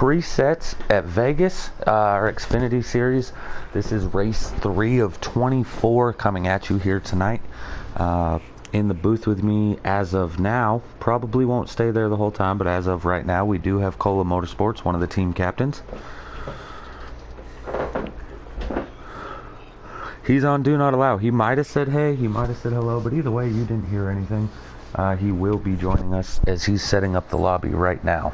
Presets at Vegas, our Xfinity series. This is race 3 of 24 coming at you here tonight. In the booth with me as of now, probably won't stay there the whole time, but as of right now, we do have Cola Motorsports, one of the team captains. He's on Do Not Allow. He might have said hey, he might have said hello, but either way, you didn't hear anything. He will be joining us as he's setting up the lobby right now.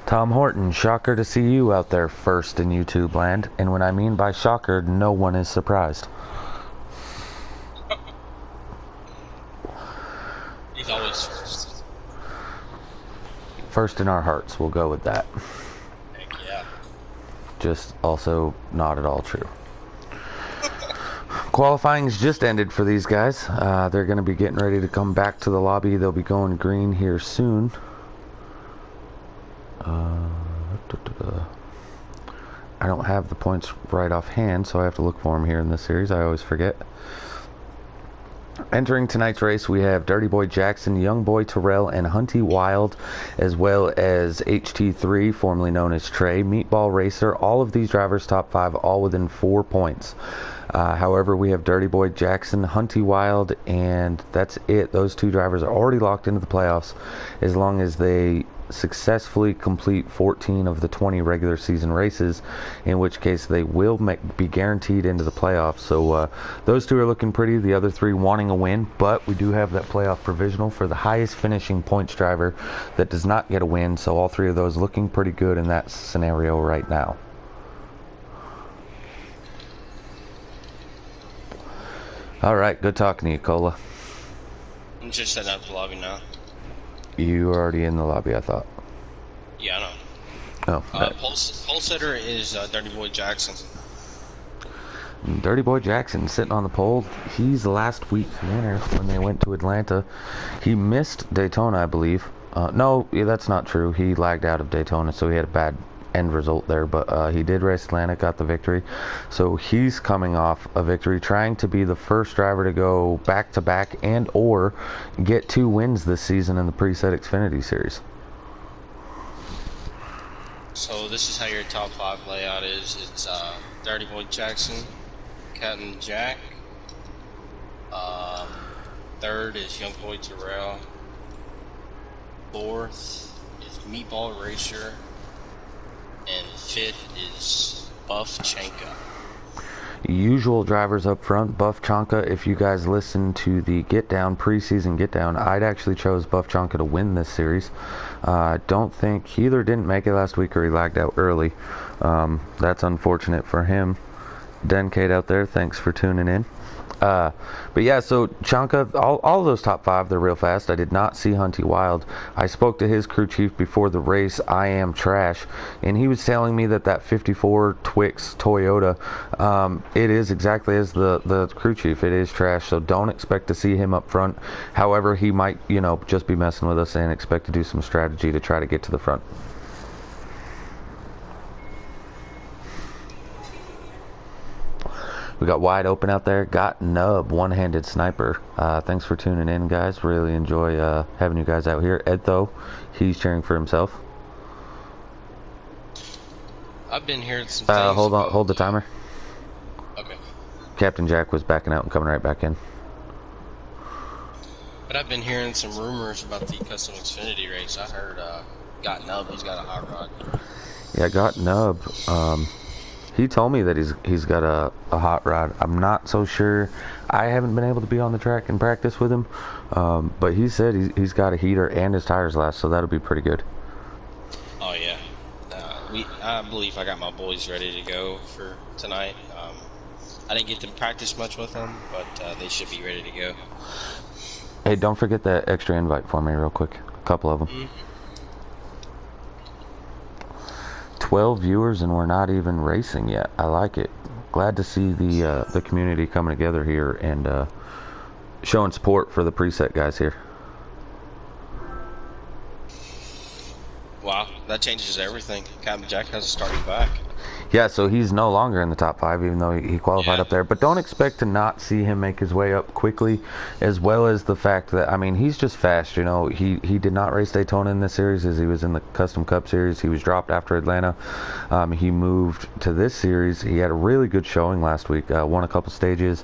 Tom Horton, shocker to see you out there first in YouTube land. And when I mean by shocker, no one is surprised. He's always first. First in our hearts, we'll go with that. Heck yeah. Just also not at all true. Qualifying's just ended for these guys. They're going to be getting ready to come back to the lobby. They'll be going green here soon. I don't have the points right offhand, so I have to look for them here in this series. I always forget. Entering tonight's race, we have Dirty Boy Jackson, Young Boy Terrell, and Hunty Wild, as well as HT3, formerly known as Trey, Meatball Racer. All of these drivers top 5, all within 4 points. However, we have Dirty Boy Jackson, Hunty Wild, and that's it. Those 2 drivers are already locked into the playoffs as long as they successfully complete 14 of the 20 regular season races, in which case they will be guaranteed into the playoffs. So those 2 are looking pretty, the other 3 wanting a win, but we do have that playoff provisional for the highest finishing points driver that does not get a win. So all 3 of those looking pretty good in that scenario right now. All right, good talking to you, Cola. I'm just setting up the lobby now. You were already in the lobby, I thought. Yeah, I know. Oh, right. Pole setter is Dirty Boy Jackson. Dirty Boy Jackson sitting on the pole. He's last week's winner when they went to Atlanta. He missed Daytona, I believe. No, that's not true. He lagged out of Daytona, so he had a bad end result there, but he did race Atlanta, got the victory. So he's coming off a victory, trying to be the first driver to go back-to-back and or get 2 wins this season in the preset Xfinity series. So this is how your top 5 layout is. It's Dirty Boy Jackson, Captain Jack. Third is Young Boy Terrell. Fourth is Meatball Racer. And 5th is Buff Chanka. Usual drivers up front, Buff Chanka. If you guys listen to the preseason get down, I'd actually chose Buff Chanka to win this series. I don't think he either didn't make it last week or he lagged out early. That's unfortunate for him. Denkade out there, thanks for tuning in. But yeah, so Chanka, all of those top 5, they're real fast. I did not see Hunty Wild. I spoke to his crew chief before the race, I Am Trash, and he was telling me that 54 Twix Toyota, it is exactly as the crew chief. It is trash, so don't expect to see him up front. However, he might, just be messing with us and expect to do some strategy to try to get to the front. We got wide open out there. Got Nub, one-handed sniper. Thanks for tuning in, guys. Really enjoy having you guys out here. Ed, though, he's cheering for himself. I've been hearing some things. Hold the timer. Okay. Captain Jack was backing out and coming right back in. But I've been hearing some rumors about the custom Xfinity race. I heard Got Nub, he's got a hot rod. Yeah, Got Nub. He told me that he's got a hot rod. I'm not so sure. I haven't been able to be on the track and practice with him, but he said he's got a heater and his tires last, so that'll be pretty good. Oh yeah, I believe I got my boys ready to go for tonight. I didn't get to practice much with them, but they should be ready to go. Hey, don't forget that extra invite for me real quick. A couple of them. Mm-hmm. 12 viewers and we're not even racing yet. I like it. Glad to see the community coming together here and showing support for the preset guys here. Wow, that changes everything. Captain Jack has to start him back. Yeah, so he's no longer in the top 5, even though he qualified Yeah. up there. But don't expect to not see him make his way up quickly, as well as the fact that, I mean, he's just fast. You know, he did not race Daytona in this series as he was in the Custom Cup Series. He was dropped after Atlanta. He moved to this series. He had a really good showing last week, won a couple stages.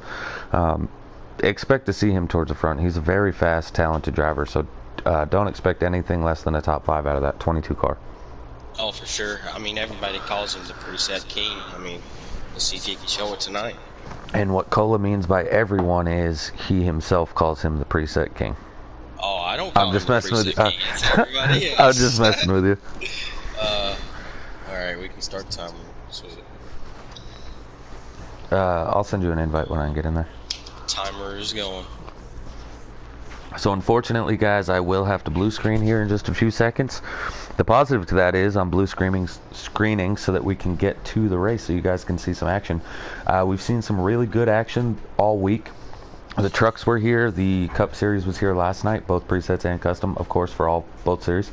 Expect to see him towards the front. He's a very fast, talented driver, so don't expect anything less than a top 5 out of that 22 car. Oh, for sure. I mean, everybody calls him the preset king. I mean, let's see if he can show it tonight. And what Cola means by everyone is he himself calls him the preset king. Oh, I don't call I'm just him messing with you. the preset king. It's everybody else. I'm just messing with you. All right, we can start the timer. Sweet. I'll send you an invite when I get in there. Timer is going. So unfortunately, guys, I will have to blue screen here in just a few seconds. The positive to that is I'm blue screening so that we can get to the race so you guys can see some action. We've seen some really good action all week. The trucks were here. The Cup Series was here last night, both presets and custom, of course, for both series.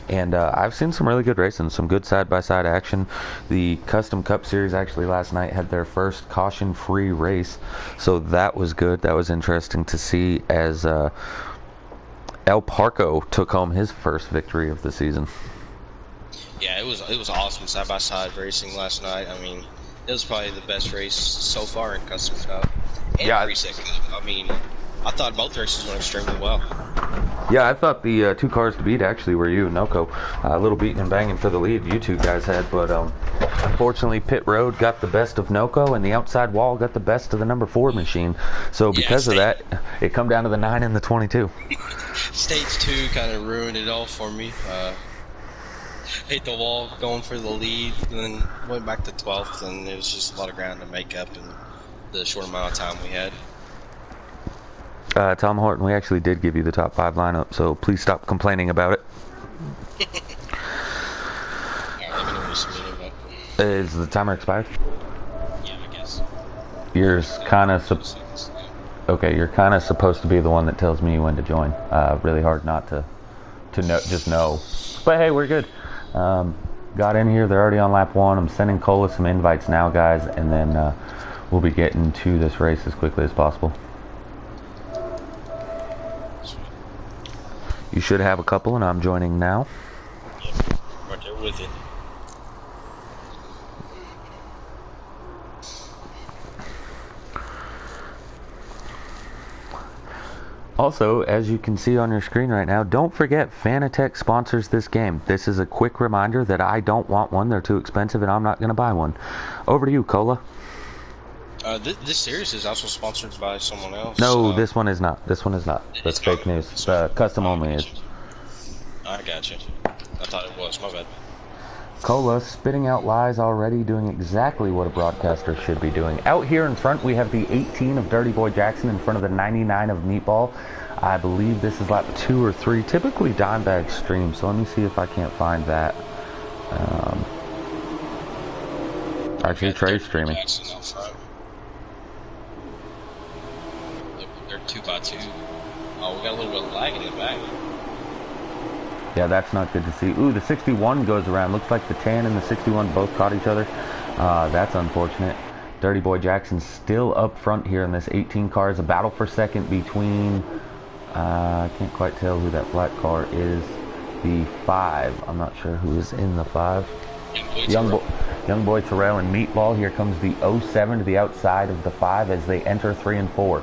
And I've seen some really good racing, some good side-by-side action. The Custom Cup Series actually last night had their first caution-free race, so that was good. That was interesting to see as El Parco took home his first victory of the season. Yeah, it was awesome side-by-side racing last night. I mean, it was probably the best race so far in Custom Cup and Preset Cup. I mean, I thought both races went extremely well. Yeah, I thought the 2 cars to beat actually were you and Noco. A little beating and banging for the lead you two guys had, but unfortunately Pit Road got the best of Noco and the outside wall got the best of the number 4 machine. So because of that, it come down to the 9 and the 22. Stage 2 kind of ruined it all for me. Hit the wall going for the lead, and then went back to 12th, and it was just a lot of ground to make up in the short amount of time we had. Tom Horton, we actually did give you the top 5 lineup, so please stop complaining about it. Alright, let me know when you submit it. Is the timer expired? Yeah, I guess. You're kind of okay. You're kind of supposed to be the one that tells me when to join. Really hard not to just know. But hey, we're good. Got in here. They're already on lap 1. I'm sending Cola some invites now, guys, and then we'll be getting to this race as quickly as possible. You should have a couple, and I'm joining now. Yep, right there with it. Also, as you can see on your screen right now, don't forget Fanatec sponsors this game. This is a quick reminder that I don't want one. They're too expensive, and I'm not going to buy one. Over to you, Cola. This series is also sponsored by someone else. No, this one is not. This one is not. That's fake news. Custom only is. I got you. I thought it was. My bad. Cola spitting out lies already, doing exactly what a broadcaster should be doing. Out here in front, we have the 18 of Dirty Boy Jackson in front of the 99 of Meatball. I believe this is lap 2 or 3. Typically Dimebag stream, so let me see if I can't find that. Actually, Trey's streaming. They're 2x2. Oh, we got a little bit of lag in the back. Yeah, that's not good to see. Ooh, the 61 goes around. Looks like the 10 and the 61 both caught each other. That's unfortunate. Dirty Boy Jackson still up front here in this 18 car. It's a battle for second between, I can't quite tell who that black car is. The 5. I'm not sure who is in the 5. Young Boy Terrell and Meatball. Here comes the 07 to the outside of the 5 as they enter 3 and 4.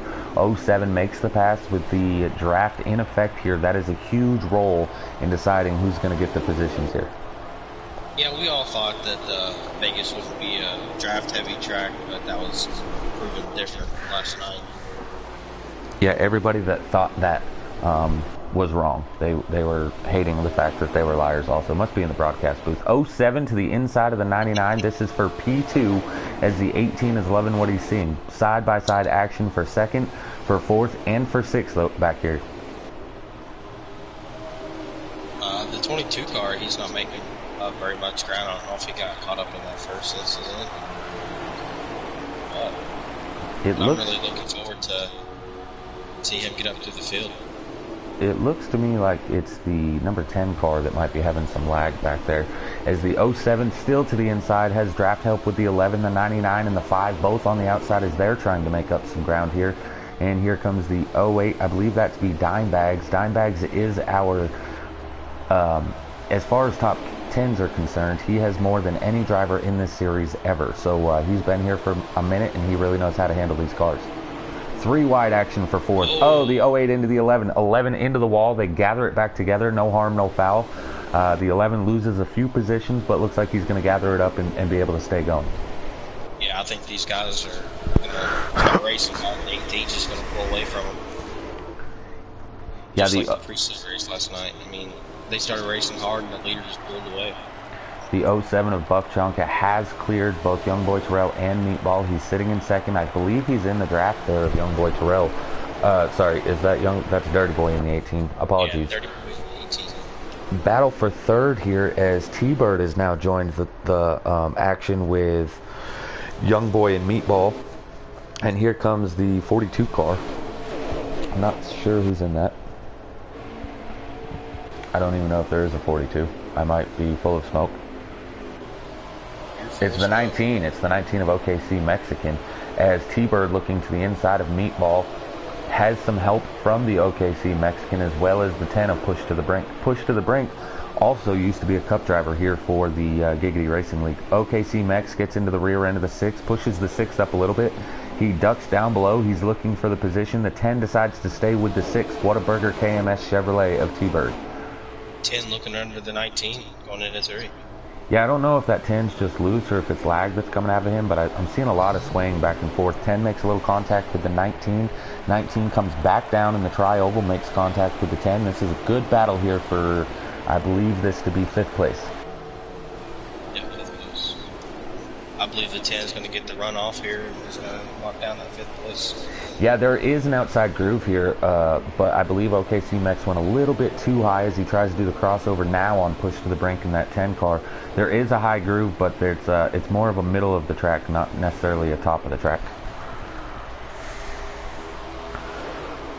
07 makes the pass with the draft in effect here. That is a huge role in deciding who's going to get the positions here. Yeah, we all thought that Vegas would be a draft-heavy track, but that was proven different last night. Yeah, everybody that thought that was wrong. They were hating the fact that they were liars also. Must be in the broadcast booth. 07 to the inside of the 99. This is for P2 as the 18 is loving what he's seeing. Side-by-side action for second, for fourth, and for sixth back here. The 22 car, he's not making very much ground. I don't know if he got caught up in that first incident. I'm really looking forward to see him get up to the field. it looks to me like it's the number 10 car that might be having some lag back there, as the 07 still to the inside has draft help with the 11, the 99, and the 5 both on the outside as they're trying to make up some ground here. And here comes the 08. I believe that to be Dimebags. Dimebags is our, as far as top 10s are concerned, he has more than any driver in this series ever. So he's been here for a minute, and he really knows how to handle these cars. 3 wide action for fourth. Oh, the 08 into the 11. 11 into the wall. They gather it back together. No harm, no foul. The 11 loses a few positions, but looks like he's going to gather it up and be able to stay going. Yeah, I think these guys are going to start racing hard. 18 just going to pull away from them. Yeah, just like the pre-season race last night. I mean, they started racing hard, and the leader just pulled away. The 07 of Buff Chonka has cleared both Youngboy Terrell and Meatball. He's sitting in second. I believe he's in the draft there of Youngboy Terrell. Sorry, is that that's Dirty Boy in the 18. Apologies. Yeah, Dirty Boy in the 18. Battle for third here as T-Bird has now joined the action with Youngboy and Meatball. And here comes the 42 car. I'm not sure who's in that. I don't even know if there is a 42. I might be full of smoke. It's the 19. It's the 19 of OKC Mexican, as T-Bird, looking to the inside of Meatball, has some help from the OKC Mexican, as well as the 10 of Push to the Brink. Push to the Brink also used to be a cup driver here for the Giggity Racing League. OKC Mex gets into the rear end of the 6, pushes the 6 up a little bit. He ducks down below. He's looking for the position. The 10 decides to stay with the 6. Whataburger KMS Chevrolet of T-Bird. 10 looking under the 19, going into 3. Yeah, I don't know if that 10's just loose or if it's lag that's coming out of him, but I'm seeing a lot of swaying back and forth. 10 makes a little contact with the 19. 19 comes back down in the tri-oval, makes contact with the 10. This is a good battle here for, I believe this to be 5th place. Yeah, 5th place. I believe the 10 is going to get the runoff here and is going to lock down that 5th place. Yeah, there is an outside groove here, but I believe OKC Mex went a little bit too high as he tries to do the crossover now on Push to the Brink in that 10 car. There is a high groove, but it's more of a middle of the track, not necessarily a top of the track.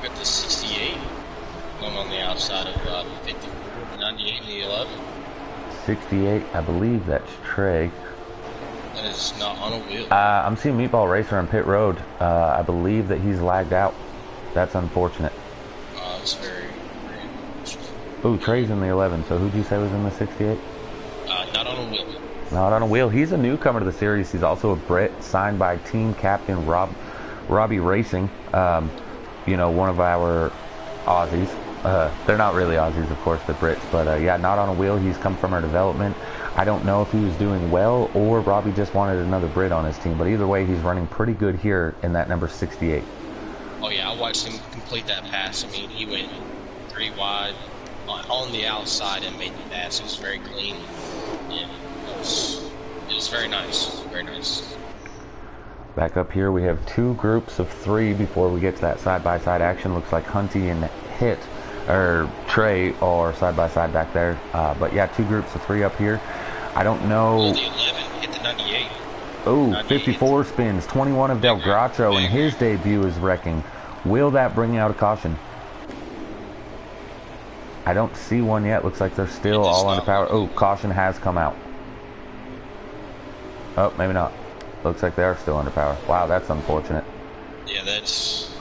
Got the 68 going on the outside of 54, the 98 and the 11. 68, I believe that's Trey. That is not on a wheel. I'm seeing Meatball Racer on pit road. I believe that he's lagged out. That's unfortunate. It's very unfortunate. Ooh, Trey's in the 11, so who'd you say was in the 68? Not on a wheel. Not on a wheel. He's a newcomer to the series. He's also a Brit, signed by team captain Robbie Racing. You know, one of our Aussies. They're not really Aussies, of course, they're Brits. But yeah, not on a wheel. He's come from our development. I don't know if he was doing well or Robbie just wanted another Brit on his team. But either way, he's running pretty good here in that number 68. Oh, yeah, I watched him complete that pass. I mean, he went 3 wide on the outside and made the pass. It was very clean. And it was very nice. Very nice. Back up here, we have 2 groups of 3 before we get to that side-by-side action. Looks like Hunty and Trey are side-by-side back there. But yeah, 2 groups of 3 up here. I don't know. Oh, the 11 hit the 98. Oh, 54 spins. 21 of Del Gracho, and his debut is wrecking. Will that bring out a caution? I don't see one yet. Looks like they're still all under power. Oh, caution has come out. Oh, maybe not. Looks like they are still under power. Wow, that's unfortunate. Yeah, that's...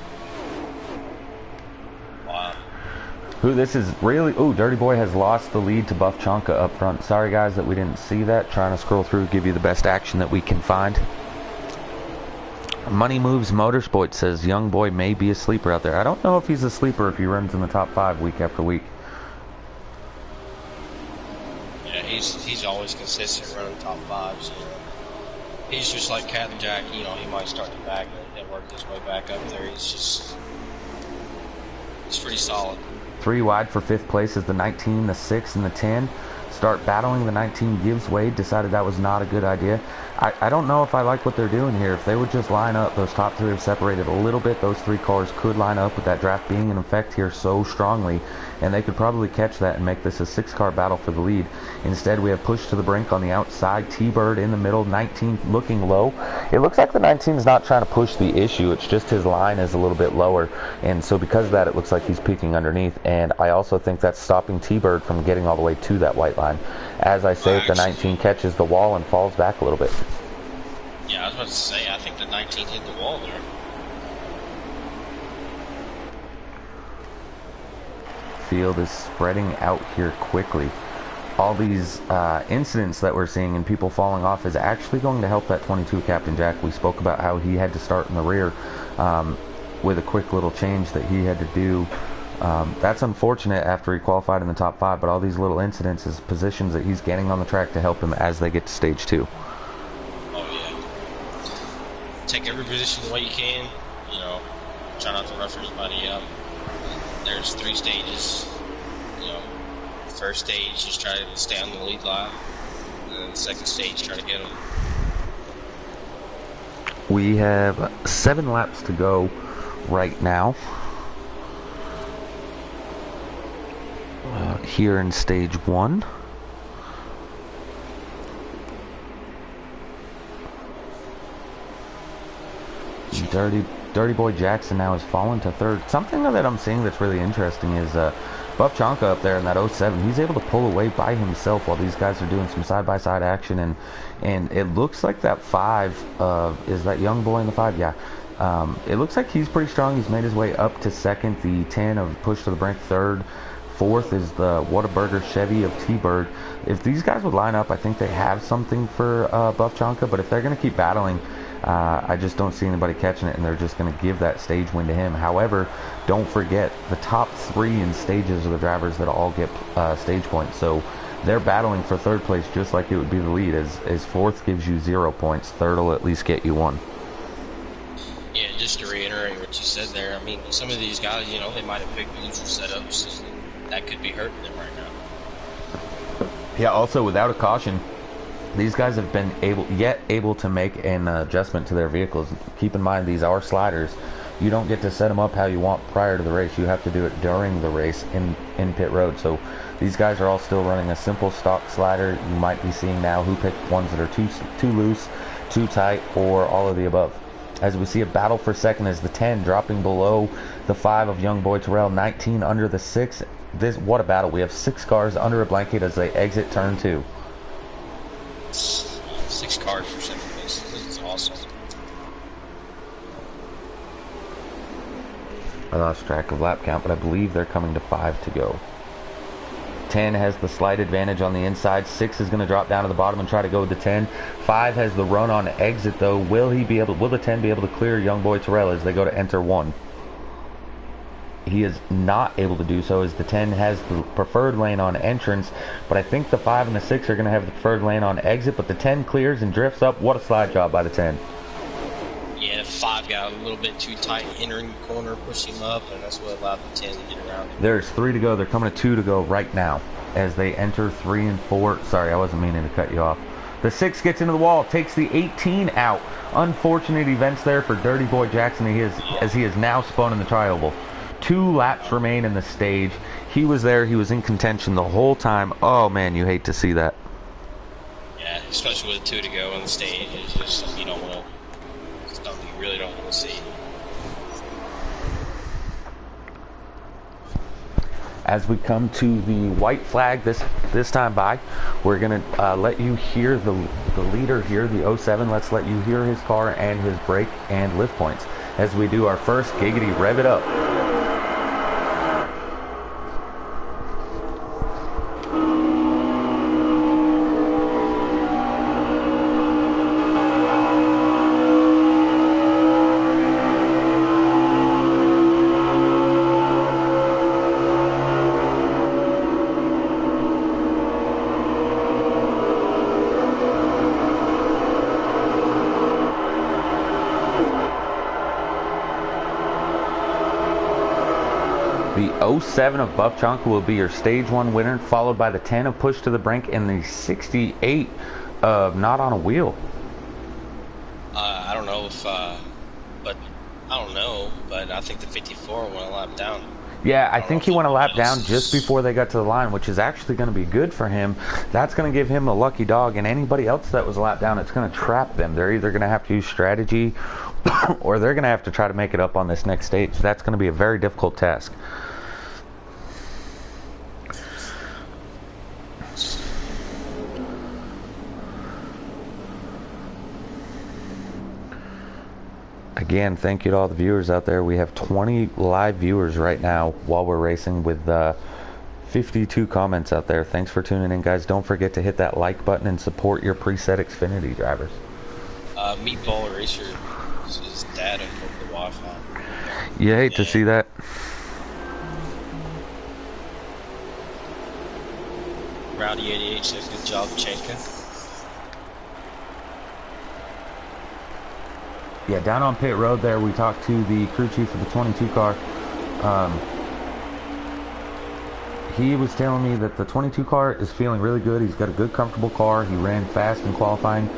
Wow. Ooh, this is really... Ooh, Dirty Boy has lost the lead to Buff Chonka up front. Sorry, guys, that we didn't see that. Trying to scroll through, give you the best action that we can find. Money Moves Motorsport says Young Boy may be a sleeper out there. I don't know if he's a sleeper if he runs in the top 5 week after week. Yeah, he's always consistent running top 5s. You know. He's just like Cat and Jack. You know, he might start to back and work his way back up there. He's pretty solid. 3 wide for 5th place is the 19, the 6, and the 10. Start battling. The 19 gives way. Decided that was not a good idea. I don't know if I like what they're doing here. If they would just line up, those top 3 have separated a little bit. Those 3 cars could line up with that draft being in effect here so strongly, and they could probably catch that and make this a 6-car battle for the lead. Instead, we have Push to the Brink on the outside, T-Bird in the middle, 19 looking low. It looks like the 19 is not trying to push the issue. It's just his line is a little bit lower. And so because of that, it looks like he's peaking underneath. And I also think that's stopping T-Bird from getting all the way to that white line. As I say, if the 19 catches the wall and falls back a little bit. Yeah, I was about to say, I think the 19 hit the wall there. Field is spreading out here quickly. All these incidents that we're seeing and people falling off is actually going to help that 22 Captain Jack. We spoke about how he had to start in the rear with a quick little change that he had to do. That's unfortunate after he qualified in the top 5, but all these little incidents is positions that he's getting on the track to help him as they get to stage 2. Oh yeah. Take every position the way you can, you know, try not to rough anybody up. There's 3 stages, you know. First stage, just try to stay on the lead lap, and then the second stage, try to get them. We have 7 laps to go right now. Here in stage 1. Dirty Boy Jackson now has fallen to 3rd. Something that I'm seeing that's really interesting is Buff Chonka up there in that 07. He's able to pull away by himself while these guys are doing some side-by-side action, and it looks like that 5 is that young boy in the 5. Yeah, it looks like he's pretty strong. He's made his way up to 2nd. The 10 of Push to the Brink 3rd. 4th is the Whataburger Chevy of T-Bird. If these guys would line up, I think they have something for Buff Chonka, but if they're going to keep battling, I just don't see anybody catching it, and they're just going to give that stage win to him. However, don't forget, the top 3 in stages are the drivers that all get stage points. So they're battling for 3rd place just like it would be the lead. As 4th gives you 0 points, 3rd will at least get you 1. Yeah, just to reiterate what you said there, I mean, some of these guys, you know, they might have picked loser setups, and that could be hurting them right now. Yeah, also without a caution, these guys have been able to make an adjustment to their vehicles. Keep in mind, these are sliders. You don't get to set them up how you want prior to the race. You have to do it during the race in pit road. So these guys are all still running a simple stock slider. You might be seeing now who picked ones that are too loose, too tight, or all of the above. As we see a battle for 2nd as the 10 dropping below the 5 of Young Boy Terrell, 19 under the 6. What a battle. We have 6 cars under a blanket as they exit turn 2. 6 cars for 2nd place. This is awesome. I lost track of lap count, but I believe they're coming to 5 to go. 10 has the slight advantage on the inside. 6 is going to drop down to the bottom and try to go with the 10. 5 has the run on exit though. Will the 10 be able to clear Young Boy Terrell as they go to enter 1? He is not able to do so as the 10 has the preferred lane on entrance, but I think the 5 and the 6 are going to have the preferred lane on exit, but the 10 clears and drifts up. What a slide job by the 10. Yeah, the 5 got a little bit too tight entering the corner, pushing him up, and that's what allowed the 10 to get around him. There's 3 to go. They're coming to 2 to go right now as they enter 3 and 4. Sorry, I wasn't meaning to cut you off. The 6 gets into the wall, takes the 18 out. Unfortunate events there for Dirty Boy Jackson as he is now spun in the tri-oval. 2 laps remain in the stage. He was there. He was in contention the whole time. Oh, man, you hate to see that. Yeah, especially with 2 to go on the stage. It's just something you don't want to... Something you really don't want to see. As we come to the white flag this time by, we're going to let you hear the leader here, the 07. Let's let you hear his car and his brake and lift points as we do our first Giggity Rev It Up. The 07 of Buff Chonka will be your stage 1 winner, followed by the 10 of Push to the Brink and the 68 of Not on a Wheel. I don't know if, but I think the 54 went a lap down. Yeah, I I don't know think if he went a anyone lap down just else. before they got to the line, which is actually going to be good for him. That's going to give him a lucky dog, and anybody else that was a lap down, it's going to trap them. They're either going to have to use strategy or they're going to have to try to make it up on this next stage. That's going to be a very difficult task. Again, thank you to all the viewers out there. We have 20 live viewers right now while we're racing with 52 comments out there. Thanks for tuning in, guys. Don't forget to hit that like button and support your preset Xfinity drivers. Meatball Racer, his dad unhooked the Wi-Fi. You hate to see that. Rowdy 88 said, good job, Chenka. Yeah, down on pit road there, we talked to the crew chief of the 22 car. He was telling me that the 22 car is feeling really good. He's got a good, comfortable car. He ran fast in qualifying.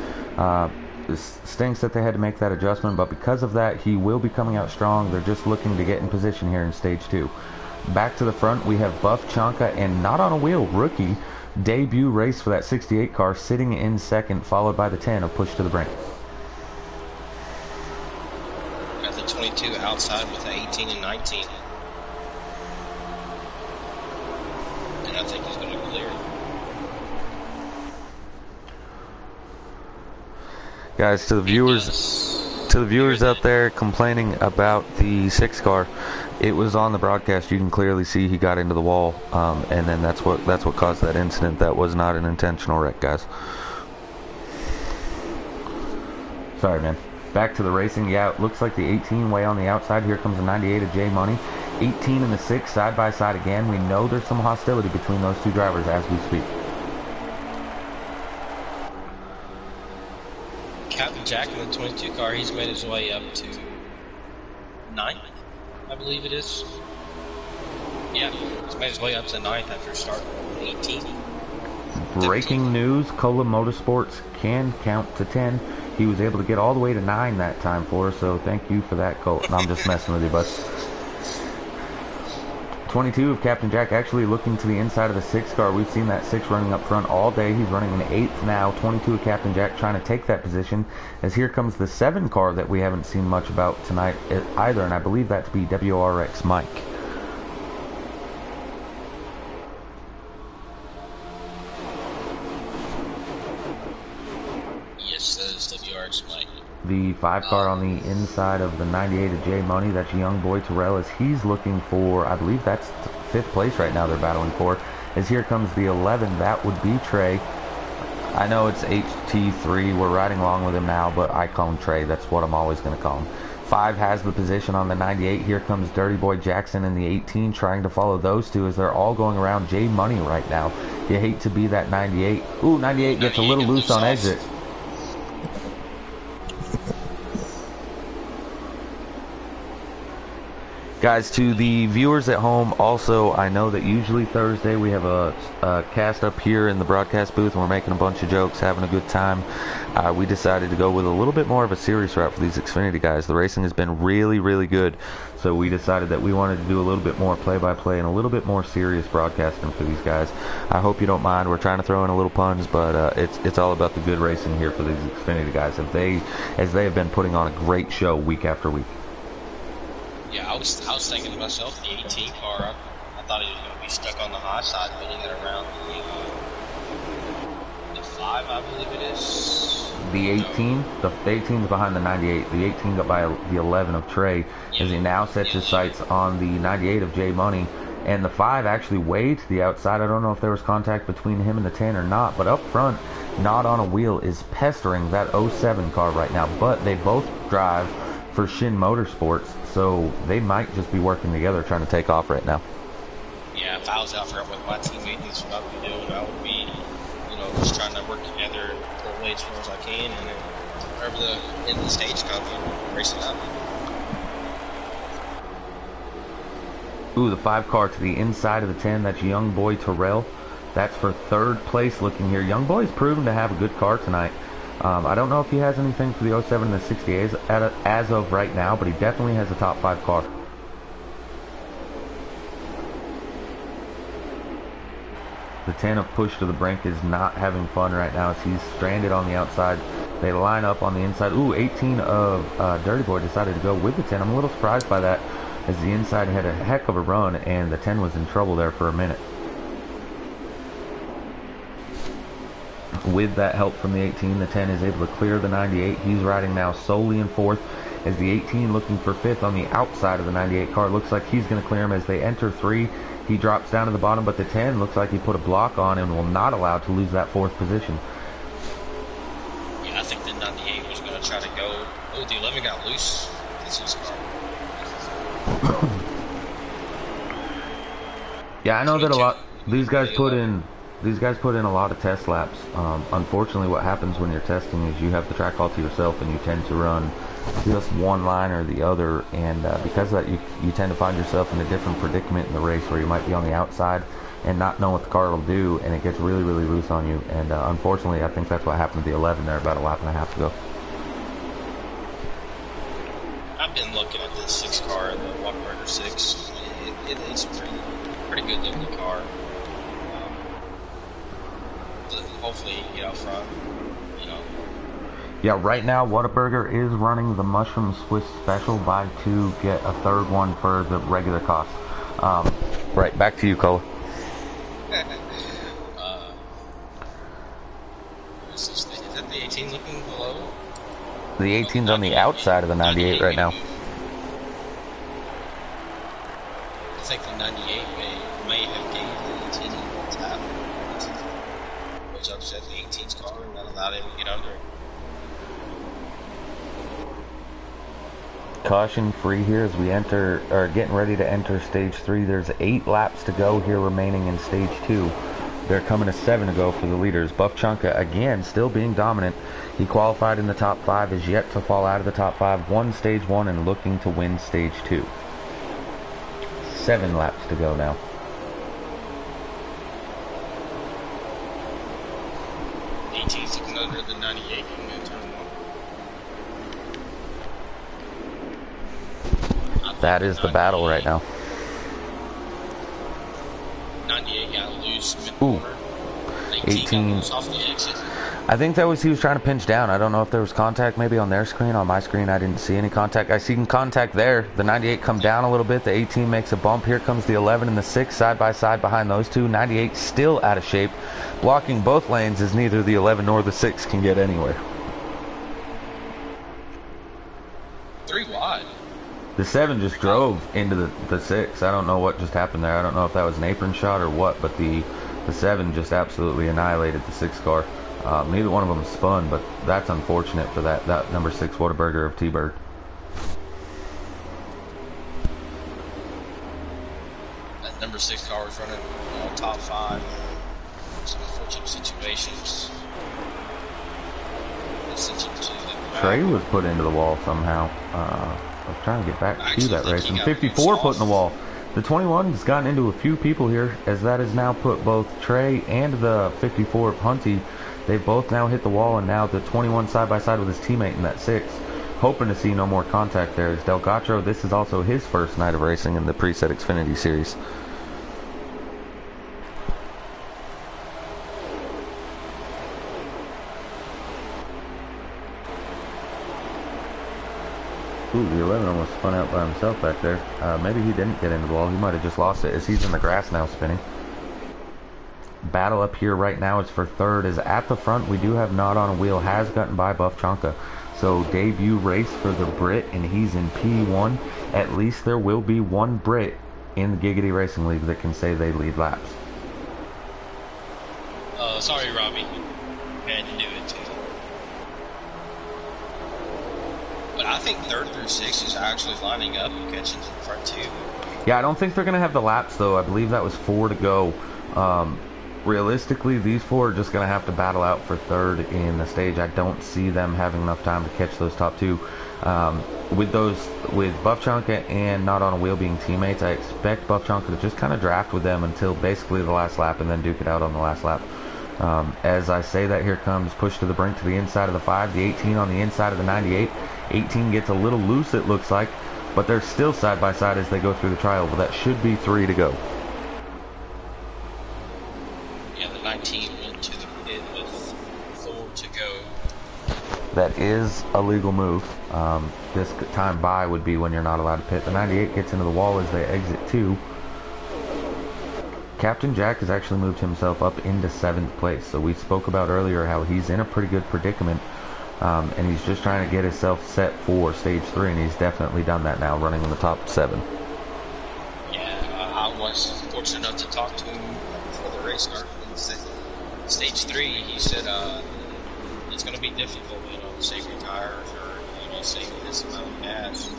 It stinks that they had to make that adjustment, but because of that, he will be coming out strong. They're just looking to get in position here in stage 2. Back to the front, we have Buff Chonka and Not on a Wheel rookie debut race for that 68 car, sitting in second, followed by the 10 of Push to the Brink. Got the 22 outside with the 18 and 19. And I think he's going to clear it. Guys, to the viewers out there complaining about the 6 car, it was on the broadcast. You can clearly see he got into the wall, and then that's what caused that incident. That was not an intentional wreck, guys. Sorry, man. Back to the racing. Yeah, it looks like the 18 way on the outside. Here comes the 98 of J Money. 18 and the 6 side by side again. We know there's some hostility between those two drivers as we speak. Captain Jack in the 22 car, he's made his way up to 9th, I believe it is. Yeah, he's made his way up to 9th after starting 18. Breaking news, Cola Motorsports can count to 10. He was able to get all the way to 9 that time for us, so thank you for that, Colt. No, I'm just messing with you, bud. 22 of Captain Jack actually looking to the inside of the 6 car. We've seen that 6 running up front all day. He's running in 8th now. 22 of Captain Jack trying to take that position, as here comes the 7 car that we haven't seen much about tonight either, and I believe that to be WRX Mike. Yes, that is WRX Mike. The 5 car on the inside of the 98 of J Money, that's young boy Terrell, as he's looking for, I believe that's 5th place right now they're battling for. As here comes the 11, that would be Trey. I know it's HT3, we're riding along with him now, but I call him Trey, that's what I'm always going to call him. 5 has the position on the 98. Here comes Dirty Boy Jackson in the 18, trying to follow those two as they're all going around J Money right now. You hate to be that 98. Ooh, 98 gets a little loose on exit. Guys, to the viewers at home, also, I know that usually Thursday we have a cast up here in the broadcast booth and we're making a bunch of jokes, having a good time. We decided to go with a little bit more of a serious route for these Xfinity guys. The racing has been really, really good, so we decided that we wanted to do a little bit more play-by-play and a little bit more serious broadcasting for these guys. I hope you don't mind. We're trying to throw in a little puns, but it's all about the good racing here for these Xfinity guys, as they have been putting on a great show week after week. Yeah, I was thinking to myself, the 18 car, I thought he was going to be stuck on the high side, building it around the 5, I believe it is. The 18, the 18 is behind the 98. The 18 got by the 11 of Trey, as he now sets his sights on the 98 of J Money. And the 5 actually way to the outside. I don't know if there was contact between him and the 10 or not, but up front, Not on a Wheel is pestering that 07 car right now. But they both drive for Shin Motorsports, so they might just be working together trying to take off right now. Yeah, if I was out there with my teammate, that's what I would be doing. I would be, just trying to work together, pull away as far as I can, and then wherever the end of the stage comes, racing up. Ooh, the 5 car to the inside of the 10, that's young boy Terrell. That's for 3rd place looking here. Young boy's proven to have a good car tonight. I don't know if he has anything for the 07 and the 68 as of right now, but he definitely has a top 5 car. The 10 of Push to the Brink is not having fun right now as he's stranded on the outside. They line up on the inside. Ooh, 18 of Dirty Boy decided to go with the 10. I'm a little surprised by that as the inside had a heck of a run and the 10 was in trouble there for a minute. With that help from the 18, the 10 is able to clear the 98. He's riding now solely in fourth as the 18 looking for fifth on the outside of the 98 car. Looks like he's going to clear him as they enter three. He drops down to the bottom, but the 10 looks like he put a block on and will not allow to lose that fourth position. Yeah, I think the 98 was going to try to go. Oh, the 11 got loose. This is car. Yeah, I know that a lot. These guys put in a lot of test laps. Unfortunately, what happens when you're testing is you have the track all to yourself, and you tend to run just one line or the other. And because of that, you tend to find yourself in a different predicament in the race where you might be on the outside and not know what the car will do, and it gets really, really loose on you. And unfortunately, I think that's what happened to the 11 there about a lap and a half ago. I've been looking at the 6 car, the Whataburger 6. It's a pretty good looking car. Hopefully he can get out front, you know. Yeah, right now Whataburger is running the Mushroom Swiss Special, buy two, get a third one for the regular cost. Right, back to you, Cole. Is that the 18 looking below? The 18's on the outside of the 98 right now. I think the 98 may have gave the 18 a tap. Which upset the 18's car and that allowed him to get under it. Caution free here as we are getting ready to enter stage 3. There's 8 laps to go here remaining in stage 2. They're coming to 7 to go for the leaders. Buff Chunka again still being dominant. He qualified in the top 5, is yet to fall out of the top 5. Won stage 1 and looking to win stage 2. 7 laps to go now. Looking under the 98 going into turn 1. That is the battle right now. 98 got loose Ooh. mid-corner. 18 got loose off the exit. I think that was he was trying to pinch down. I don't know if there was contact maybe on their screen. On my screen, I didn't see any contact. I see contact there. The 98 come down a little bit. The 18 makes a bump. Here comes the 11 and the 6 side by side behind those two. 98 still out of shape. Blocking both lanes as neither the 11 nor the 6 can get anywhere. 3 wide. The 7 just drove into the 6. I don't know what just happened there. I don't know if that was an apron shot or what, but the 7 just absolutely annihilated the 6 car. Neither one of them spun, but that's unfortunate for that number 6 Whataburger of T-Bird. That number 6 car was running top 5. Some unfortunate situations. Trey was put into the wall somehow. I was trying to get back to that race. And 54 put in the wall. The 21 has gotten into a few people here, as that has now put both Trey and the 54 Hunty. They've both now hit the wall, and now the 21 side by side with his teammate in that 6. Hoping to see no more contact there. As Delgatro, this is also his first night of racing in the preset Xfinity series. Ooh, the 11 almost spun out by himself back there. Maybe he didn't get into the wall. He might have just lost it as he's in the grass now spinning. Battle up here right now is for third. Is at the front. We do have Not on a Wheel has gotten by Buff Chunka. So debut race for the Brit, and he's in P1. At least there will be one Brit in the Giggity Racing League that can say they lead laps. Sorry, Robbie. Had to do it too. But I think 3rd through 6th is actually lining up and catching in front too. Yeah, I don't think they're going to have the laps though. I believe that was 4 to go. Realistically, these 4 are just going to have to battle out for 3rd in the stage. I don't see them having enough time to catch those top 2. With Buff Chunka and Not on a Wheel being teammates, I expect Buff Chunka to just kind of draft with them until basically the last lap and then duke it out on the last lap. As I say that, here comes Push to the Brink to the inside of the 5, the 18 on the inside of the 98. 18 gets a little loose, it looks like, but they're still side by side as they go through the trial. But that should be 3 to go. Yeah, go. That is a legal move. This time by would be when you're not allowed to pit. The 98 gets into the wall as they exit 2. Captain Jack has actually moved himself up into 7th place. So we spoke about earlier how he's in a pretty good predicament. And he's just trying to get himself set for stage 3, and he's definitely done that now, running in the top 7. Yeah, I was fortunate enough to talk to him before the race started. Stage 3, he said it's going to be difficult, save your tires or save this amount of gas.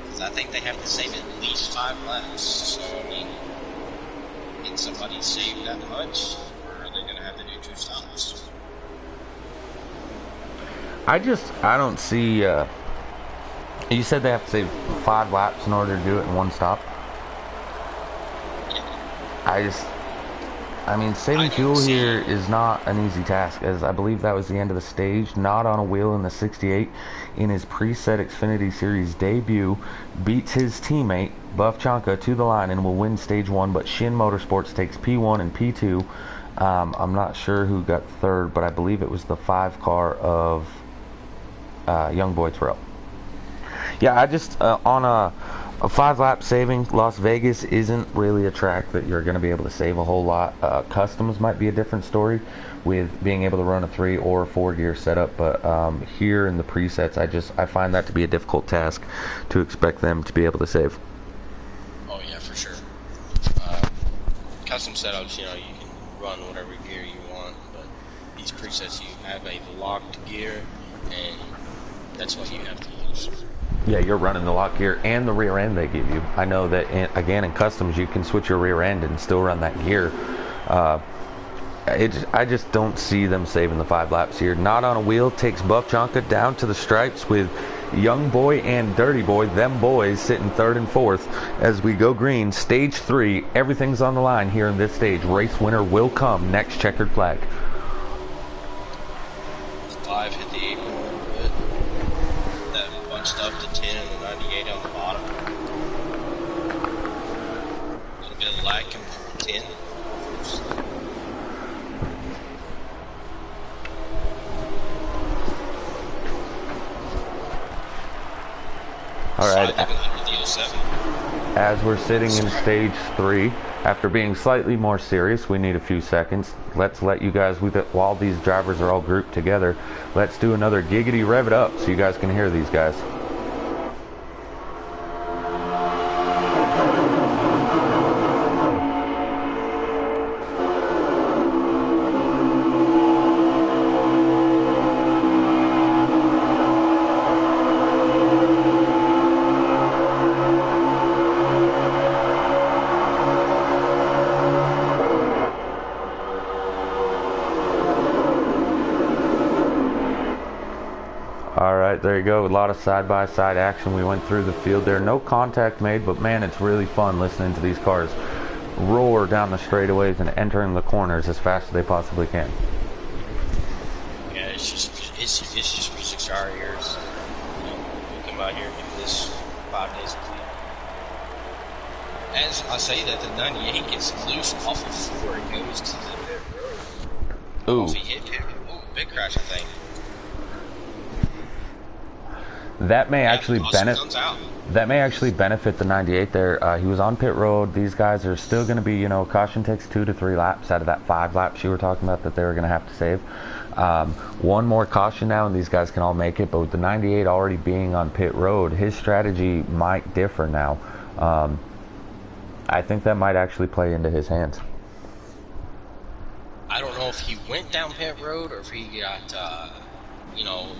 Because I think they have to save at least 5 laps. So, I mean, can somebody save that much, or are they going to have to do 2 stops? I don't see. You said they have to save 5 laps in order to do it in 1 stop. I mean, saving fuel here is not an easy task, as I believe that was the end of the stage. Not on a wheel in the 68 in his preset Xfinity Series debut. Beats his teammate, Buff Chanka, to the line and will win stage 1, but Shin Motorsports takes P1 and P2. I'm not sure who got 3rd, but I believe it was the 5 car of Young Boy Terrell. Yeah, I just, on a 5-lap saving, Las Vegas isn't really a track that you're going to be able to save a whole lot. Customs might be a different story with being able to run a 3 or 4 gear setup, but here in the presets, I find that to be a difficult task to expect them to be able to save. Oh yeah, for sure. Custom setups, you can run whatever gear you want, but these presets, you have a locked gear, and that's what you have to use. Yeah, you're running the lock gear and the rear end they give you. I know that, in customs, you can switch your rear end and still run that gear. I just don't see them saving the 5 laps here. Not on a wheel takes Buff Chanka down to the stripes with Young Boy and Dirty Boy, them boys, sitting 3rd and 4th as we go green. Stage 3, everything's on the line here in this stage. Race winner will come next checkered flag. 5 hit the apron a little bit. That bunched up to 10 and the 98 on the bottom. A little bit of lag coming from 10. All right. As we're sitting in stage 3, after being slightly more serious, we need a few seconds. Let's let you guys, while these drivers are all grouped together, let's do another giggity rev it up so you guys can hear these guys. Alright, there you go. A lot of side-by-side action. We went through the field there. No contact made, but man, it's really fun listening to these cars roar down the straightaways and entering the corners as fast as they possibly can. Yeah, it's just for 6 hour years. We come out here and do this 5 days a week. As I say that, the 98 gets loose off of 4 and goes to the pit road. Ooh. Off he hit pit. Ooh, big crash, I think. That may actually benefit the 98 there. He was on pit road. These guys are still going to be, caution takes 2 to 3 laps out of that 5 laps you were talking about that they were going to have to save. One more caution now, and these guys can all make it. But with the 98 already being on pit road, his strategy might differ now. I think that might actually play into his hands. I don't know if he went down pit road or if he got, a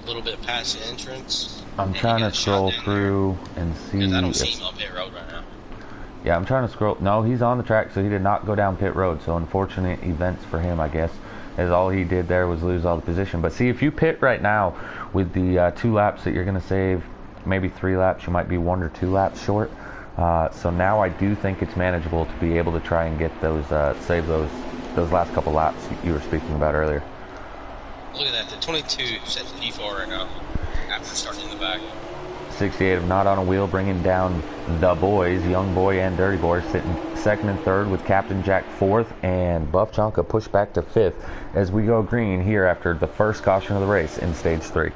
little bit past the entrance. I'm trying to scroll through and see. I don't see him on pit road right now. Yeah, I'm trying to scroll. No, he's on the track, so he did not go down pit road. So unfortunate events for him, I guess, as all he did there was lose all the position. But see, if you pit right now with the 2 laps that you're going to save, maybe 3 laps, you might be 1 or 2 laps short. So now I do think it's manageable to be able to try and get those, save those last couple laps you were speaking about earlier. Look at that, the 22 set to P4 right now, after starting in the back. 68 of Not on a Wheel bringing down the boys, Young Boy and Dirty Boy, sitting second and third with Captain Jack fourth, and Buff Chonka pushed back to fifth as we go green here after the first caution of the race in stage 3.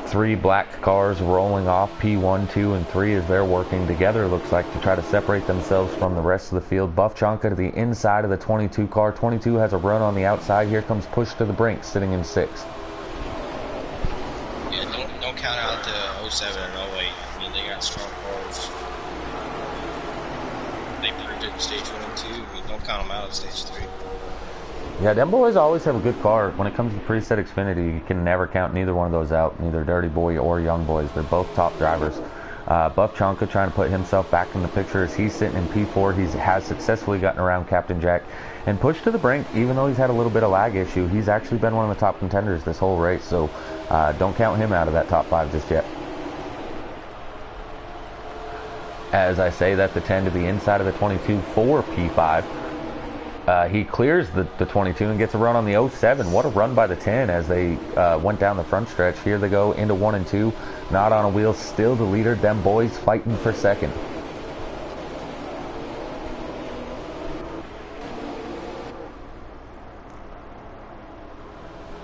3 black cars rolling off P1, 2, and 3 as they're working together, looks like, to try to separate themselves from the rest of the field. Buff Chonka to the inside of the 22 car. 22 has a run on the outside. Here comes Push to the Brink, sitting in 6th. Yeah, don't count out the 07 and 08. I mean, they got strong cars. They proved it in stage 1 and 2. I mean, don't count them out in stage 3. Yeah, them boys always have a good car. When it comes to preset Xfinity, you can never count neither one of those out, neither Dirty Boy or Young Boys. They're both top drivers. Buff Chonka trying to put himself back in the picture as he's sitting in P4. He has successfully gotten around Captain Jack. And Push to the Brink, even though he's had a little bit of lag issue, he's actually been one of the top contenders this whole race. So don't count him out of that top 5 just yet. As I say that, the 10 to the inside of the 22 for P5. He clears the 22 and gets a run on the 07. What a run by the 10 as they went down the front stretch. Here they go into 1 and 2. Not on a Wheel, still the leader. Them boys fighting for second.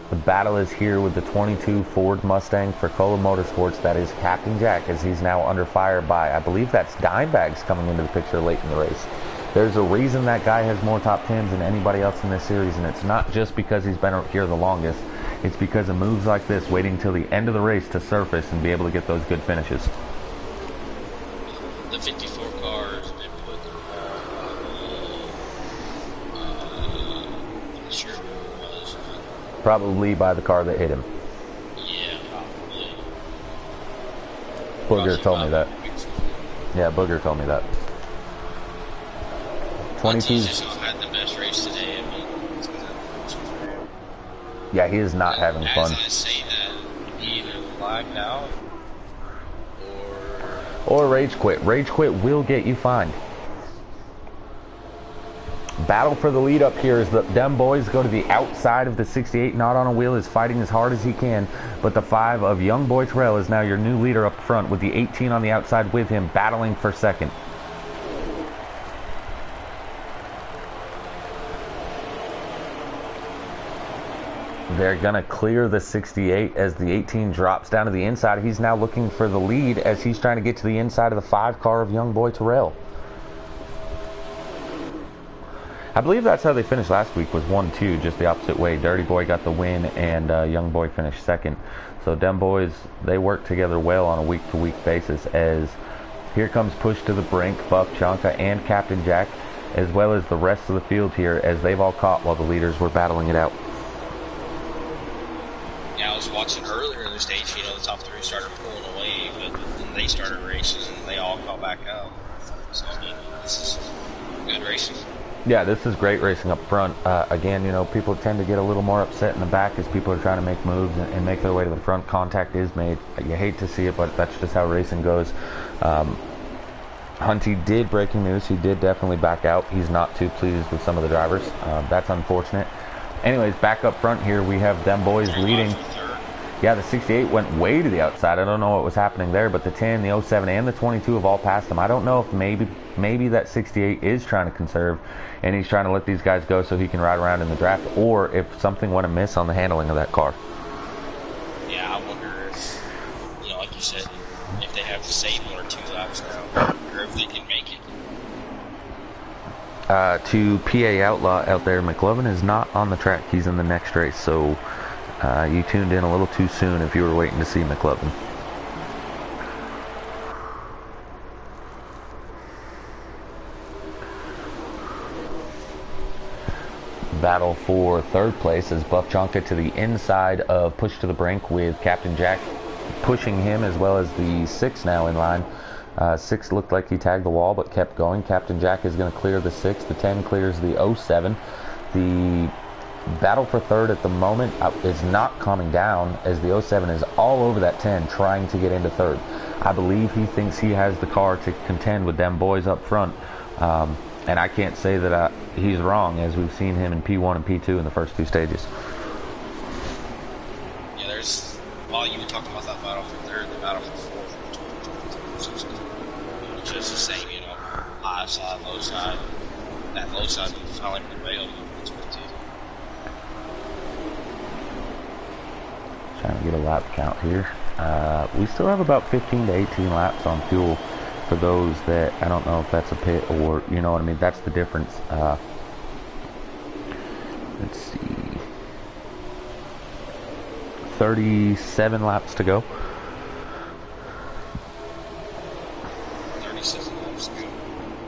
The battle is here with the 22 Ford Mustang for Cola Motorsports. That is Captain Jack, as he's now under fire by, I believe that's Dimebags coming into the picture late in the race. There's a reason that guy has more top 10s than anybody else in this series, and it's not just because he's been here the longest. It's because of moves like this, waiting till the end of the race to surface and be able to get those good finishes. The 54 cars, they put I'm not sure who it was. Probably by the car that hit him. Yeah, probably. Booger told me that. Yeah, Booger told me that. 22's just had the best race today. I mean, it's gonna yeah, he is not having fun. As I say that, he either lagged out or rage quit. Rage quit will get you fined. Battle for the lead up here as the them boys go to the outside of the 68. Not on a Wheel is fighting as hard as he can, but the 5 of Young Boy Terrell is now your new leader up front with the 18 on the outside with him, battling for second. They're going to clear the 68 as the 18 drops down to the inside. He's now looking for the lead as he's trying to get to the inside of the 5 car of Young Boy Terrell. I believe that's how they finished last week, was 1-2, just the opposite way. Dirty Boy got the win and Young Boy finished second. So them boys, they work together well on a week-to-week basis as here comes Push to the Brink, Buff Chonka and Captain Jack, as well as the rest of the field here as they've all caught while the leaders were battling it out. Yeah, I was watching earlier in the stage, you know, the top 3 started pulling away, but then they started racing and they all caught back out. So, I mean, this is good racing. Yeah, this is great racing up front. Again, you know, people tend to get a little more upset in the back as people are trying to make moves and make their way to the front. Contact is made. You hate to see it, but that's just how racing goes. Hunty did, breaking news, he did definitely back out. He's not too pleased with some of the drivers. That's unfortunate. Anyways, back up front here, we have them boys leading. Yeah, the 68 went way to the outside. I don't know what was happening there, but the 10, the 07, and the 22 have all passed him. I don't know if maybe that 68 is trying to conserve, and he's trying to let these guys go so he can ride around in the draft, or if something went amiss on the handling of that car. Yeah, I wonder if, you know, like you said, if they have to save 1 or 2 laps now, or if they can make it. To PA Outlaw out there, McLovin is not on the track. He's in the next race, so you tuned in a little too soon if you were waiting to see McLovin. Battle for third place as Buff Chonka to the inside of Push to the Brink with Captain Jack pushing him, as well as the 6 now in line. 6 looked like he tagged the wall but kept going. Captain Jack is going to clear the 6. The 10 clears the 07. The battle for third at the moment is not calming down as the 07 is all over that 10 trying to get into third. I believe he thinks he has the car to contend with them boys up front. And I can't say that he's wrong, as we've seen him in P1 and P2 in the first 2 stages. Yeah, there's while you were talking about that battle for third, the battle for fourth, it was just the same, you know, high side, low side. That low side finally prevailed. Trying to get a lap count here. We still have about 15 to 18 laps on fuel for those that, I don't know if that's a pit or, you know what I mean, that's the difference. Let's see. 37 laps to go. 37 laps to go.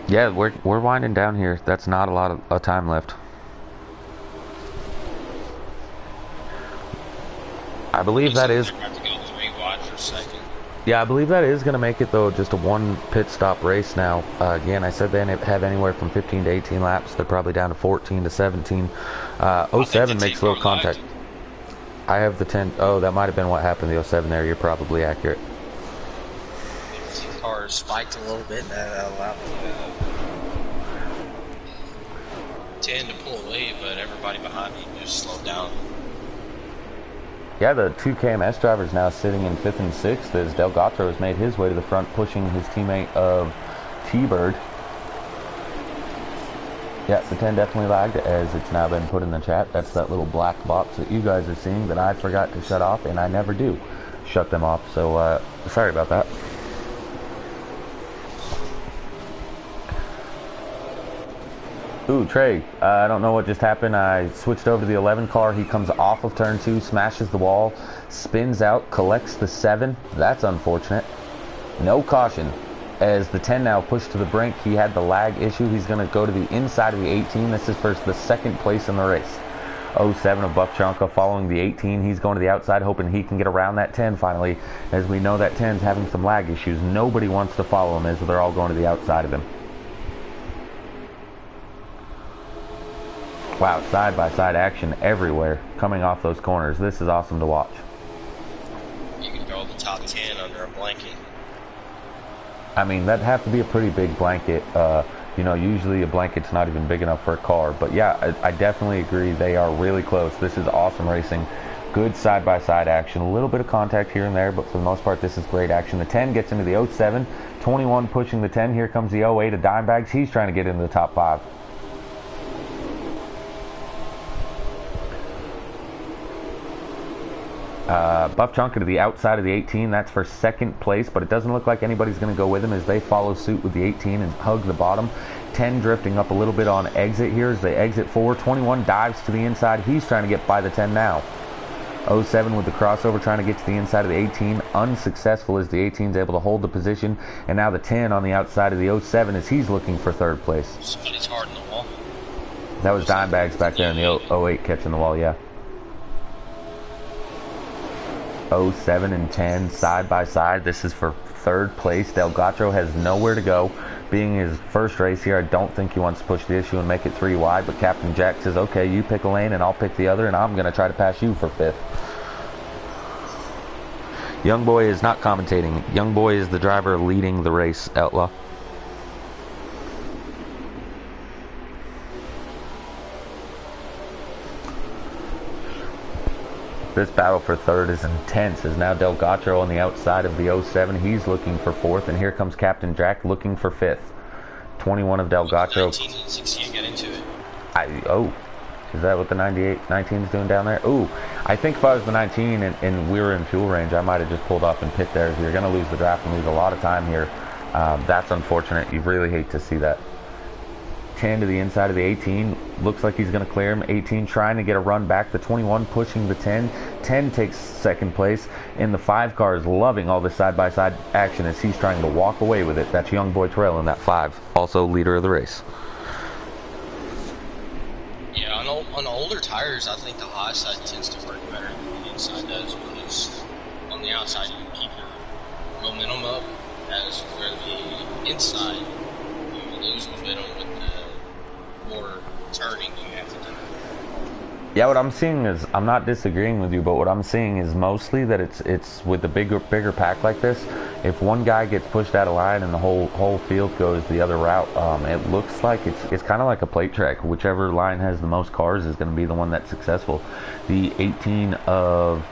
Yeah, we're winding down here. That's not a lot of time left. I believe that is. Yeah, I believe that is going to make it, though, just a one pit stop race now. Again, I said they have anywhere from 15 to 18 laps. They're probably down to 14 to 17. 07 makes a little contact. I have the 10. Oh, that might have been what happened to the 07 there. You're probably accurate. The car spiked a little bit, and that allowed the 10 to pull away, but everybody behind me just slowed down. Yeah, the two KMS drivers now sitting in 5th and 6th as Delgatro has made his way to the front, pushing his teammate of T-Bird. Yeah, the 10 definitely lagged, as it's now been put in the chat. That's that little black box that you guys are seeing that I forgot to shut off, and I never do shut them off, so sorry about that. Ooh, Trey, I don't know what just happened. I switched over to the 11 car. He comes off of turn 2, smashes the wall, spins out, collects the 7. That's unfortunate. No caution. As the 10 now pushed to the brink, he had the lag issue. He's going to go to the inside of the 18. This is for the second place in the race. 07 of Buff Chonka following the 18. He's going to the outside, hoping he can get around that 10 finally. As we know, that 10's having some lag issues. Nobody wants to follow him, as they're all going to the outside of him. Wow, side-by-side action everywhere coming off those corners. This is awesome to watch. You can throw the top 10 under a blanket. I mean, that'd have to be a pretty big blanket. You know, usually a blanket's not even big enough for a car. But yeah, I definitely agree. They are really close. This is awesome racing. Good side-by-side action. A little bit of contact here and there, but for the most part, this is great action. The 10 gets into the 07. 21 pushing the 10. Here comes the 08 of Dimebags. He's trying to get into the top 5. Buff Chonka to the outside of the 18. That's for second place, but it doesn't look like anybody's going to go with him as they follow suit with the 18 and hug the bottom. 10 drifting up a little bit on exit here as they exit 4. 21 dives to the inside. He's trying to get by the 10 now. 07 with the crossover trying to get to the inside of the 18. Unsuccessful as the 18 is able to hold the position. And now the 10 on the outside of the 07 as he's looking for third place. Somebody's hard in the wall. That was Dimebags back there in the 08 catching the wall, yeah. 07 and 10 side by side. This is for third place. Delgatro has nowhere to go. Being his first race here, I don't think he wants to push the issue and make it 3 wide, but Captain Jack says, okay, you pick a lane and I'll pick the other, and I'm going to try to pass you for 5th. Young Boy is not commentating. Young Boy is the driver leading the race, Outlaw. This battle for third is intense, as now Delgatro on the outside of the 07. He's looking for 4th, and here comes Captain Jack looking for 5th. 21 of Delgatro. 19 and 16 get into it. Is that what the 19 is doing down there? Ooh, I think if I was the 19 and we were in fuel range, I might have just pulled up and pit there. If you're going to lose the draft and lose a lot of time here, that's unfortunate. You really hate to see that. 10 to the inside of the 18. Looks like he's going to clear him. 18 trying to get a run back. The 21 pushing the 10. 10 takes second place. And the 5 car is loving all this side-by-side action as he's trying to walk away with it. That's Young Boy Terrell in that 5. Also leader of the race. Yeah, on older tires, I think the high side tends to work better than the inside does, because on the outside you can keep your momentum up, as where the inside you lose momentum with the more turning you have to do. Yeah, what I'm seeing is, I'm not disagreeing with you, but what I'm seeing is mostly that it's with the bigger pack like this, if one guy gets pushed out of line and the whole field goes the other route, it looks like it's kind of like a plate track. Whichever line has the most cars is going to be the one that's successful. The 18 of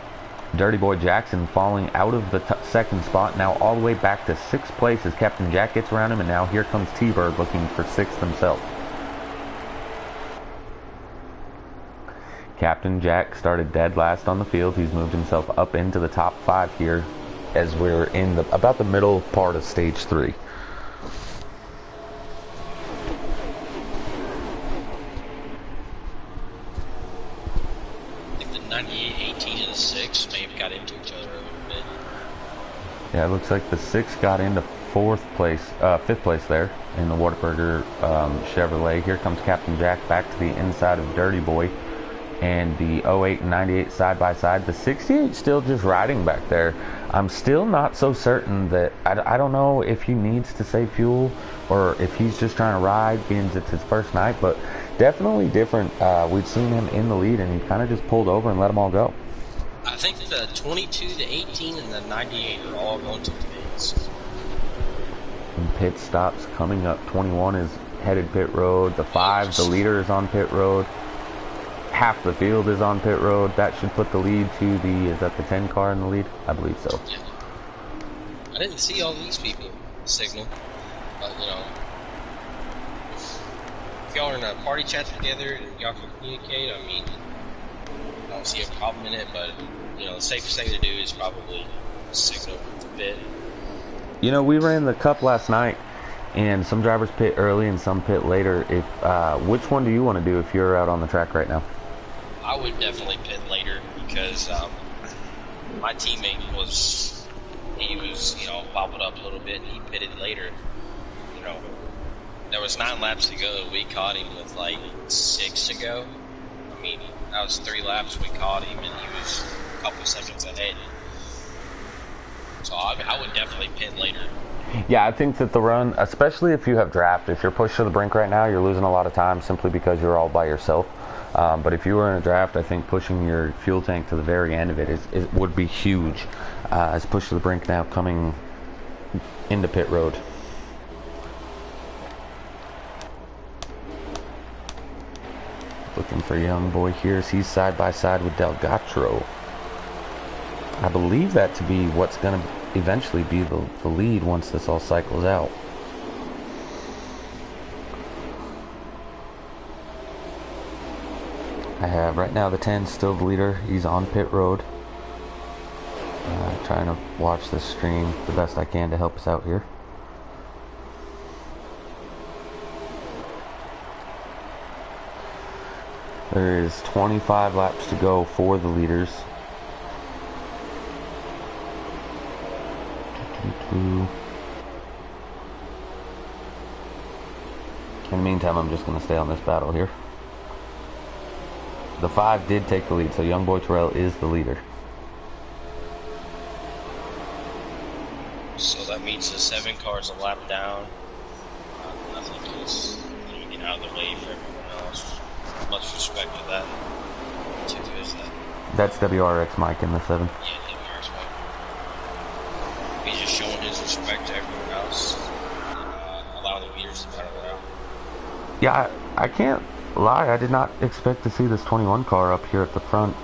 Dirty Boy Jackson falling out of the second spot, now all the way back to 6th place as Captain Jack gets around him, and now here comes T-Bird looking for 6th himself. Captain Jack started dead last on the field. He's moved himself up into the top 5 here as we're in about the middle part of stage 3. I think the 98-18 and the 6 may have got into each other a little bit. Yeah, it looks like the 6 got into 5th place there in the Whataburger Chevrolet. Here comes Captain Jack back to the inside of Dirty Boy. And the 08 and 98 side by side. The 68 still just riding back there. I'm still not so certain that I don't know if he needs to save fuel or if he's just trying to ride, being it's his first night, but definitely different. We've seen him in the lead and he kind of just pulled over and let them all go. I think the 22, the 18, and the 98 are all going to the pits. And pit stops coming up. 21 is headed pit road. The 5, the leader, is on pit road. Half the field is on pit road. That should put the lead to is that the 10 car in the lead? I believe so. Yeah. I didn't see all these people signal, but you know, if y'all are in a party chat together and y'all can communicate, I mean, I don't see a problem in it, but you know, the safest thing to do is probably signal the pit. You know, we ran the Cup last night, and some drivers pit early and some pit later. If which one do you want to do if you're out on the track right now? I would definitely pit later because my teammate was you know, bobbled up a little bit and he pitted later. You know, there was 9 laps to go. We caught him with like 6 to go. I mean, that was 3 laps we caught him and he was a couple seconds ahead. So I would definitely pit later. Yeah, I think that the run, especially if you have draft, if you're pushed to the brink right now, you're losing a lot of time simply because you're all by yourself. But if you were in a draft, I think pushing your fuel tank to the very end of it would be huge. As push to the brink now coming into pit road. Looking for Young Boy here as he's side by side with Delgatro. I believe that to be what's going to eventually be the lead once this all cycles out. I have right now the 10 still the leader. He's on pit road. Trying to watch this stream the best I can to help us out here. There is 25 laps to go for the leaders. In the meantime, I'm just going to stay on this battle here. The 5 did take the lead, so Young Boy Terrell is the leader. So that means the 7 cars a lap down. I think he's going to get out of the way for everyone else. Much respect to that. Too, is that? That's WRX Mike in the 7. Yeah, WRX Mike. He's just showing his respect to everyone else and allowing the leaders to battle it out. Yeah, I can't lie. I did not expect to see this 21 car up here at the front.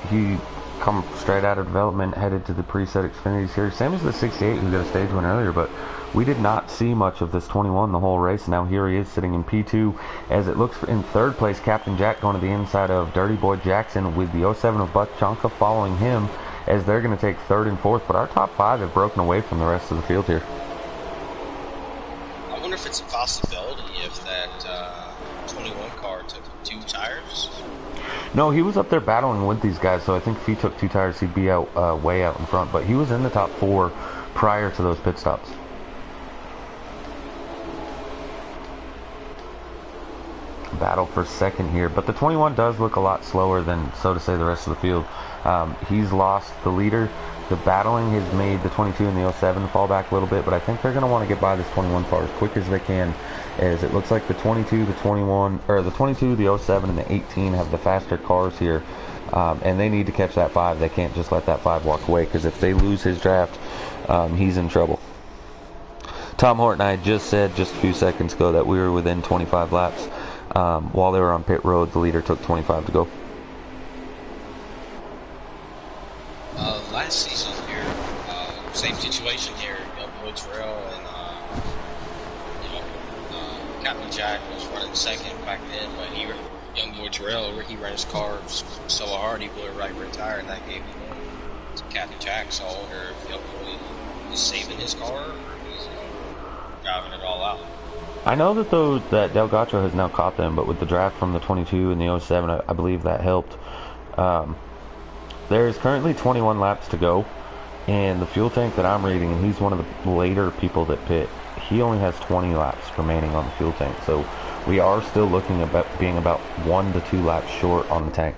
He come straight out of development, headed to the preset Xfinity series. Same as the 68 who got a stage win earlier, but we did not see much of this 21 the whole race. Now here he is sitting in P2 as it looks in 3rd place. Captain Jack going to the inside of Dirty Boy Jackson with the 07 of Buck Chonka following him as they're going to take 3rd and 4th. But our top 5 have broken away from the rest of the field here. I wonder if it's a possibility if that 21 car took 2 tires. No, he was up there battling with these guys, so I think if he took 2 tires, he'd be out way out in front. But he was in the top 4 prior to those pit stops. Battle for 2nd here, but the 21 does look a lot slower than, so to say, the rest of the field. He's lost the leader. The battling has made the 22 and the 07 fall back a little bit, but I think they're going to want to get by this 21 car as quick as they can, as it looks like the 22, the 21, or the 22, the 07, and the 18 have the faster cars here, and they need to catch that 5. They can't just let that 5 walk away, because if they lose his draft, he's in trouble. Tom Horton and I just said just a few seconds ago that we were within 25 laps. While they were on pit road, the leader took 25 to go. last season here, same situation here. Young Boy Terrell and Captain Jack was running second back then, but Young Boy Terrell, he ran his car so hard he blew it right for a tire, and that gave him to Captain Jack. So I wonder if Young Boy is saving his car or he's driving it all out. I know that that Del Gacho has now caught them, but with the draft from the 22 and the 07, I believe that helped. There's currently 21 laps to go, and the fuel tank that I'm reading, and he's one of the later people that pit, he only has 20 laps remaining on the fuel tank, so we are still looking at being about 1 to 2 laps short on the tank.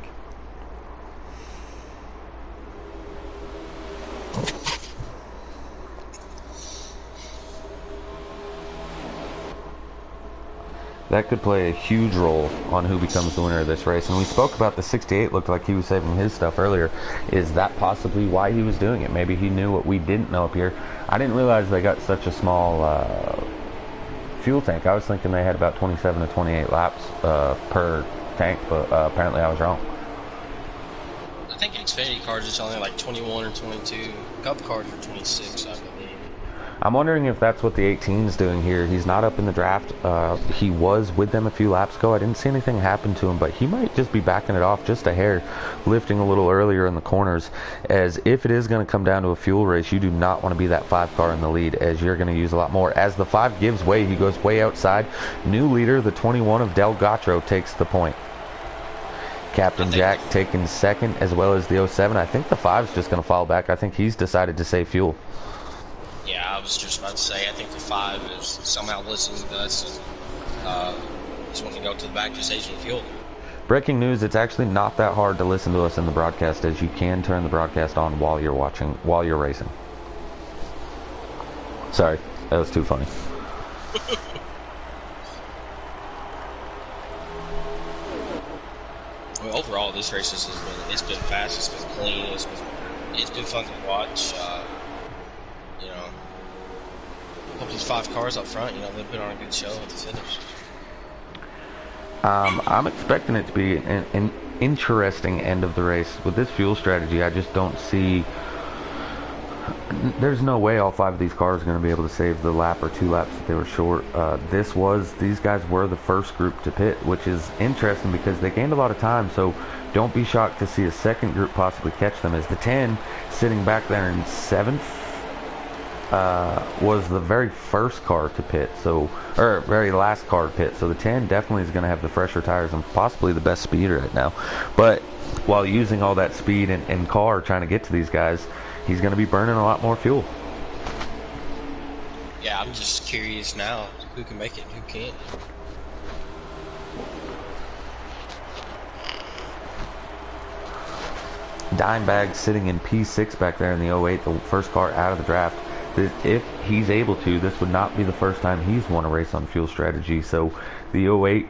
That could play a huge role on who becomes the winner of this race. And we spoke about the 68, looked like he was saving his stuff earlier. Is that possibly why he was doing it? Maybe he knew what we didn't know up here. I didn't realize they got such a small fuel tank. I was thinking they had about 27 to 28 laps per tank, but apparently I was wrong. I think Xfinity cars is only like 21 or 22. Cup cars are 26, I believe. I'm wondering if that's what the 18's doing here. He's not up in the draft. He was with them a few laps ago. I didn't see anything happen to him, but he might just be backing it off just a hair, lifting a little earlier in the corners, as if it is going to come down to a fuel race, you do not want to be that 5 car in the lead, as you're going to use a lot more. As the 5 gives way, he goes way outside. New leader, the 21 of Del Gacho, takes the point. Captain Jack taking second, as well as the 07. I think the 5's just going to fall back. I think he's decided to save fuel. Yeah, I was just about to say, I think the 5 is somehow listening to us and just wanting to go to the back to save some fuel. Breaking news, it's actually not that hard to listen to us in the broadcast, as you can turn the broadcast on while you're racing. Sorry, that was too funny. Well, overall, this race it's been fast, it's been clean, it's been fun to watch. Hope these 5 cars up front, they've been on a good show at the finish. I'm expecting it to be an interesting end of the race. With this fuel strategy, I just don't see... There's no way all 5 of these cars are going to be able to save the lap or 2 laps that they were short. These guys were the first group to pit, which is interesting because they gained a lot of time, so don't be shocked to see a second group possibly catch them, as the 10 sitting back there in 7th was the very first car to pit, or very last car to pit. So the 10 definitely is going to have the fresher tires and possibly the best speed right now. But while using all that speed and car trying to get to these guys, he's going to be burning a lot more fuel. Yeah, I'm just curious now who can make it and who can't. Dimebag sitting in P6 back there in the 08, the first car out of the draft. If he's able to, this would not be the first time he's won a race on fuel strategy. So the 08,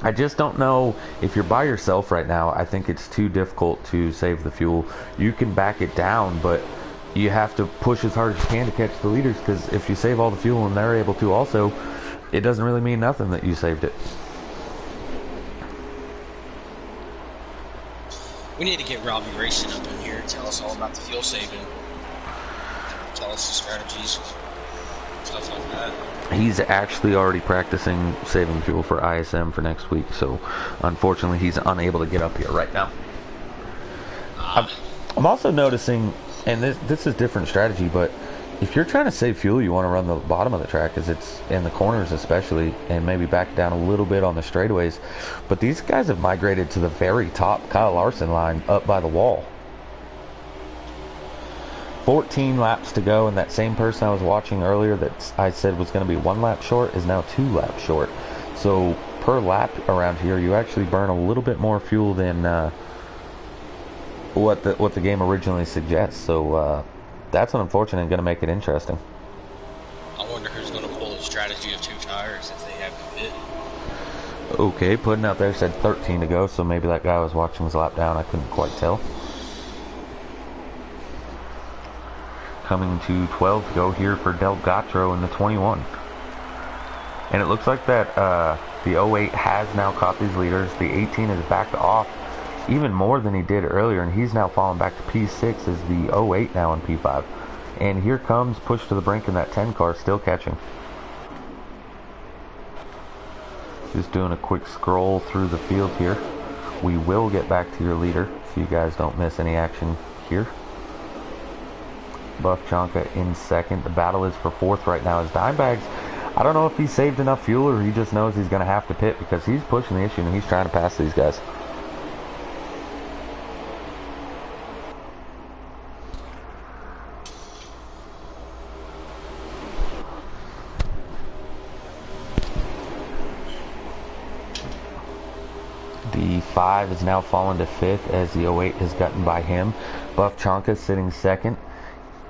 I just don't know if you're by yourself right now. I think it's too difficult to save the fuel. You can back it down, but you have to push as hard as you can to catch the leaders, because if you save all the fuel and they're able to also, it doesn't really mean nothing that you saved it. We need to get Robbie Racing up in here and tell us all about the fuel saving. Tell us the strategies, stuff like that. He's actually already practicing saving fuel for ISM for next week, so unfortunately he's unable to get up here right now. I'm also noticing, and this is different strategy, but if you're trying to save fuel, you want to run the bottom of the track, because it's in the corners especially, and maybe back down a little bit on the straightaways. But these guys have migrated to the very top Kyle Larson line up by the wall. 14 laps to go, and that same person I was watching earlier that I said was going to be 1 lap short is now 2 laps short. So per lap around here, you actually burn a little bit more fuel than what the game originally suggests. So that's unfortunate and going to make it interesting. I wonder who's going to pull the strategy of 2 tires if they have to pit. Okay, putting out there said 13 to go, so maybe that guy was watching his lap down. I couldn't quite tell. Coming to 12 to go here for Del Gacho in the 21. And it looks like that the 08 has now caught these leaders. The 18 is backed off even more than he did earlier, and he's now falling back to P6 as the 08 now in P5. And here comes push to the brink in that 10 car, still catching. Just doing a quick scroll through the field here. We will get back to your leader so you guys don't miss any action here. Buff Chonka in second. The battle is for fourth right now as Dimebags, I don't know if he saved enough fuel or he just knows he's going to have to pit because he's pushing the issue and he's trying to pass these guys. The 5 is now fallen to 5th as the 08 has gotten by him. Buff Chonka sitting second.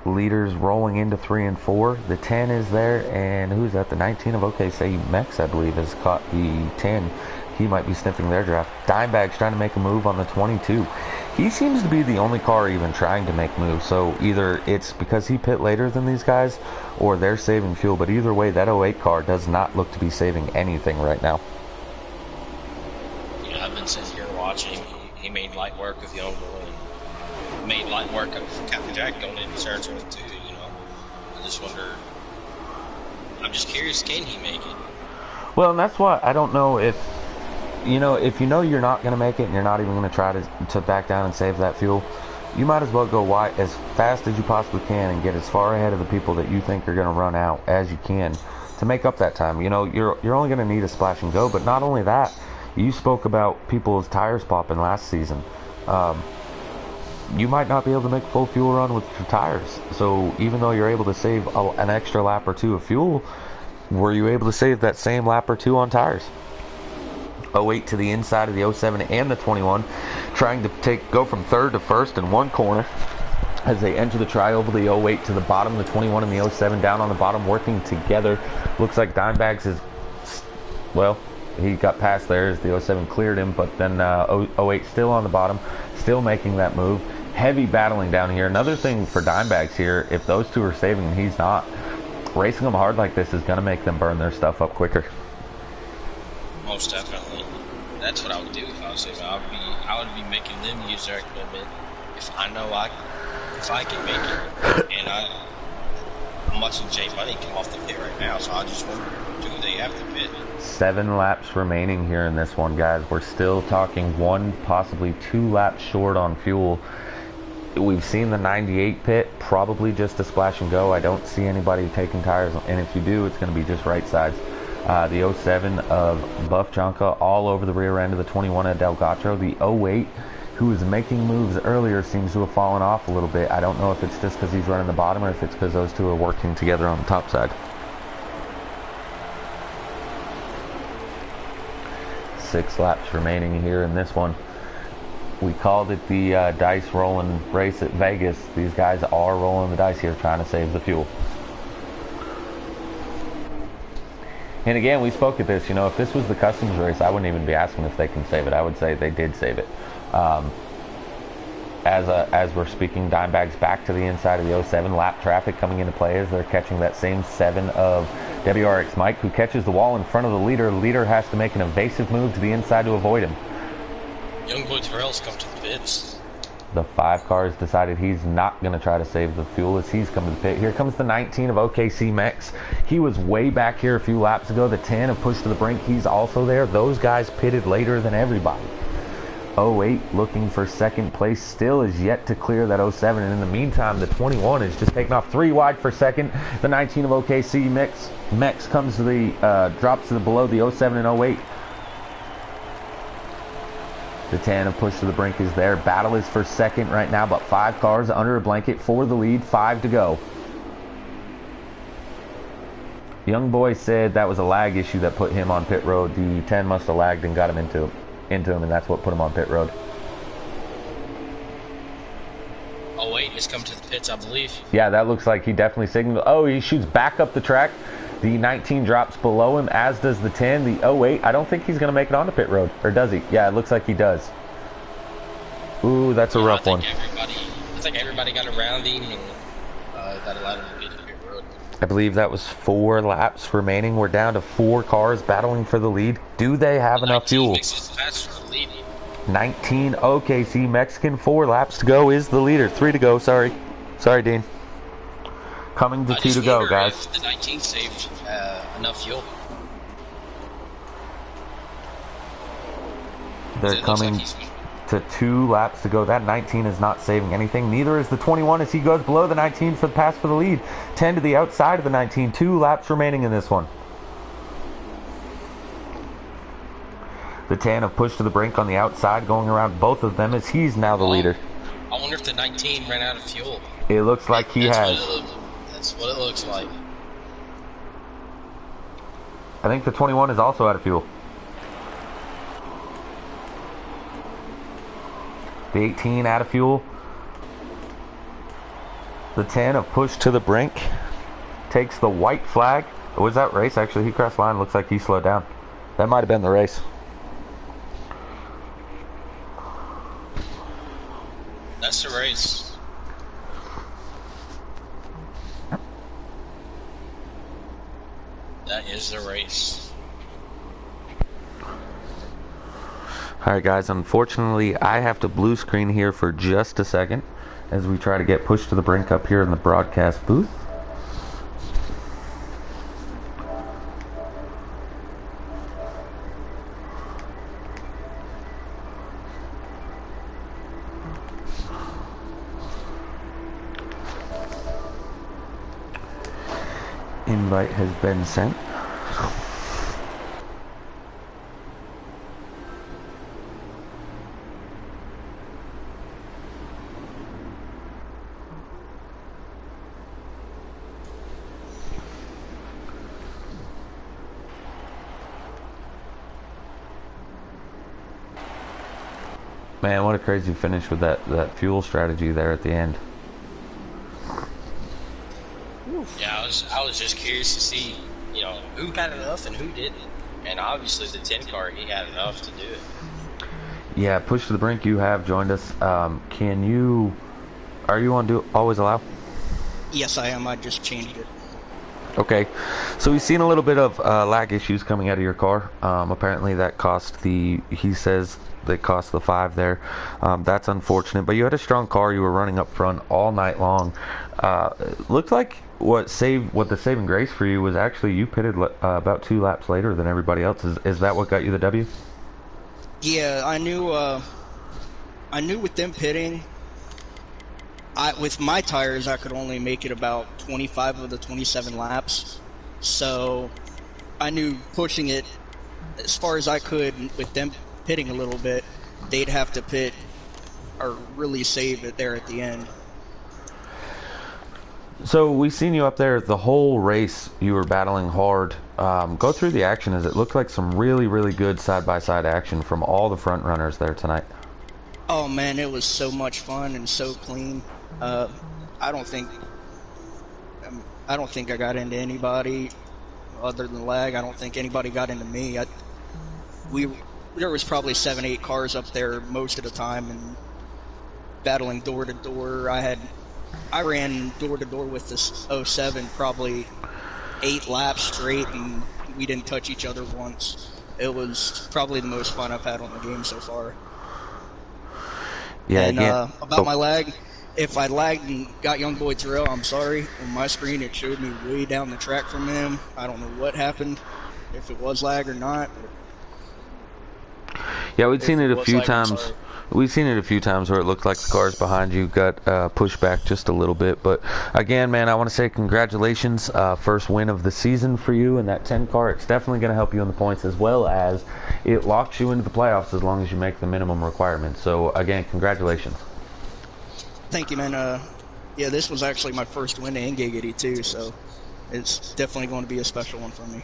Leaders rolling into 3 and 4. The 10 is there, and who's that? The 19 of OKC Mex, I believe, has caught the 10. He might be sniffing their draft. Dimebag's trying to make a move on the 22. He seems to be the only car even trying to make moves, so either it's because he pit later than these guys, or they're saving fuel, but either way, that 08 car does not look to be saving anything right now. I've been sitting here watching. He made light work of Young Boy and made light work of Captain Jack going into Saratoga too. I just wonder. I'm just curious, can he make it? Well, and that's why I don't know if if you're not going to make it and you're not even going to try to back down and save that fuel, you might as well go wide as fast as you possibly can and get as far ahead of the people that you think are going to run out as you can to make up that time. You're only going to need a splash and go, but not only that. You spoke about people's tires popping last season. You might not be able to make a full fuel run with your tires. So even though you're able to save an extra lap or two of fuel, were you able to save that same lap or two on tires? 08 to the inside of the 07 and the 21, trying to go from third to first in one corner as they enter the trioval. The 08 to the bottom, the 21 and the 07 down on the bottom, working together. Looks like Dimebags is, well, he got past there as the 07 cleared him, but then 08 still on the bottom, still making that move. Heavy battling down here. Another thing for Dimebags here, if those two are saving and he's not, racing them hard like this is going to make them burn their stuff up quicker. Most definitely. That's what I would do if I was saving. I would be making them use their equipment if I know if I can make it. And I'm watching Jay Money come off the pit right now, so I just wonder, do they have to pit? 7 laps remaining here in this one, guys. We're still talking 1, possibly 2 laps short on fuel. We've seen the 98 pit, probably just a splash and go. I don't see anybody taking tires, and if you do, it's going to be just right sides. The 07 of Buff Chonka all over the rear end of the 21 at Delgado. The 08, who was making moves earlier, seems to have fallen off a little bit. I don't know if it's just because he's running the bottom or if it's because those two are working together on the top side. 6 laps remaining here in this one. We called it the dice rolling race at Vegas. These guys are rolling the dice here, trying to save the fuel. And again, we spoke at this, if this was the customs race, I wouldn't even be asking if they can save it. I would say they did save it. As we're speaking, Dimebag's back to the inside of the 07. Lap traffic coming into play as they're catching that same 7 of WRX Mike, who catches the wall in front of the leader. The leader has to make an evasive move to the inside to avoid him. Young boy Terrell's come to the pits. The 5 car has decided he's not going to try to save the fuel as he's coming to the pit. Here comes the 19 of OKC Mex. He was way back here a few laps ago. The 10 have pushed to the brink. He's also there. Those guys pitted later than everybody. 08 looking for second place, still is yet to clear that 07, and in the meantime the 21 is just taking off 3 wide for second. The 19 of OKC Mex comes to the drops to the below the 07 and 08. The 10 of push to the brink is there. Battle is for second right now, but 5 cars under a blanket for the lead, 5 to go. Young boy said that was a lag issue that put him on pit road. The 10 must have lagged and got him into him, and that's what put him on pit road. 08 has come to the pits, I believe. Yeah, that looks like he definitely signaled. Oh, he shoots back up the track. The 19 drops below him, as does the 10. The 08, I don't think he's going to make it onto pit road. Or does he? Yeah, it looks like he does. Ooh, that's a rough one. I think everybody got around him, and that allowed him to get to pit road. I believe that was 4 laps remaining. We're down to 4 cars battling for the lead. Do they have enough fuel? 19 OKC Mexican. 4 laps to go is the leader. 3 to go. Sorry, Dean. Coming to 2 to go, guys. If the 19 saved enough fuel. They're coming to 2 laps to go. That 19 is not saving anything. Neither is the 21 as he goes below the 19 for the pass for the lead. 10 to the outside of the 19. 2 laps remaining in this one. The 10 have pushed to the brink on the outside, going around both of them as he's now the leader. I wonder if the 19 ran out of fuel. It looks like he has. That's what it looks like. I think the 21 is also out of fuel. The 18 out of fuel. The 10 have pushed to the brink. Takes the white flag. Was that race? Actually, he crossed line. Looks like he slowed down. That might have been the race. That's the race. That is the race. Alright guys, unfortunately I have to blue screen here for just a second as we try to get pushed to the brink up here in the broadcast booth. Invite has been sent. Man, what a crazy finish with that fuel strategy there at the end. Yeah, I was just curious to see, who had enough and who didn't. And obviously the 10 car, he had enough to do it. Yeah, push to the brink, you have joined us. Are you on always allow? Yes, I am. I just changed it. Okay, so we've seen a little bit of lag issues coming out of your car. Apparently that cost he says that cost the 5 there. That's unfortunate, but you had a strong car. You were running up front all night long. Looked like what the saving grace for you was actually you pitted about 2 laps later than everybody else. Is that what got you the W? Yeah, I knew with them pitting, with my tires, I could only make it about 25 of the 27 laps. So I knew pushing it as far as I could with them pitting a little bit, they'd have to pit or really save it there at the end. So we've seen you up there the whole race. You were battling hard. Go through the action, as it looked like some really, really good side-by-side action from all the front runners there tonight. Oh man, it was so much fun and so clean. I don't think I got into anybody other than lag. I don't think anybody got into me. There was probably 7-8 cars up there most of the time and battling door to door. I ran door to door with this 07 probably 8 laps straight, and we didn't touch each other once. It was probably the most fun I've had on the game so far. Yeah, and about my lag, if I lagged and got young boy Terrell, I'm sorry. On my screen, it showed me way down the track from him. I don't know what happened, if it was lag or not. Yeah, we've seen it a few times. We've seen it a few times where it looked like the cars behind you got pushed back just a little bit. But again, man, I want to say congratulations. First win of the season for you in that 10 car. It's definitely going to help you in the points, as well as it locks you into the playoffs as long as you make the minimum requirements. So again, congratulations. Thank you, man. Yeah, this was actually my first win in Giggity too, so it's definitely going to be a special one for me.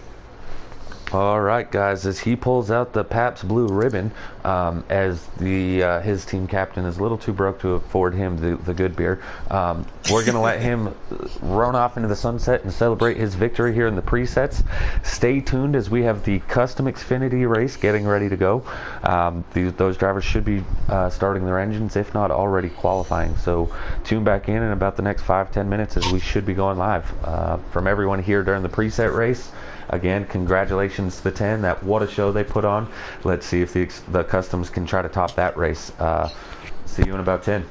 All right, guys, as he pulls out the Pabst Blue Ribbon, as his team captain is a little too broke to afford him the good beer, we're going to let him run off into the sunset and celebrate his victory here in the presets. Stay tuned as we have the custom Xfinity race getting ready to go. Those drivers should be starting their engines, if not already qualifying. So tune back in about the next 5-10 minutes as we should be going live. From everyone here during the preset race, Again, congratulations to the 10. What a show they put on. Let's see if the customs can try to top that race. See you in about 10.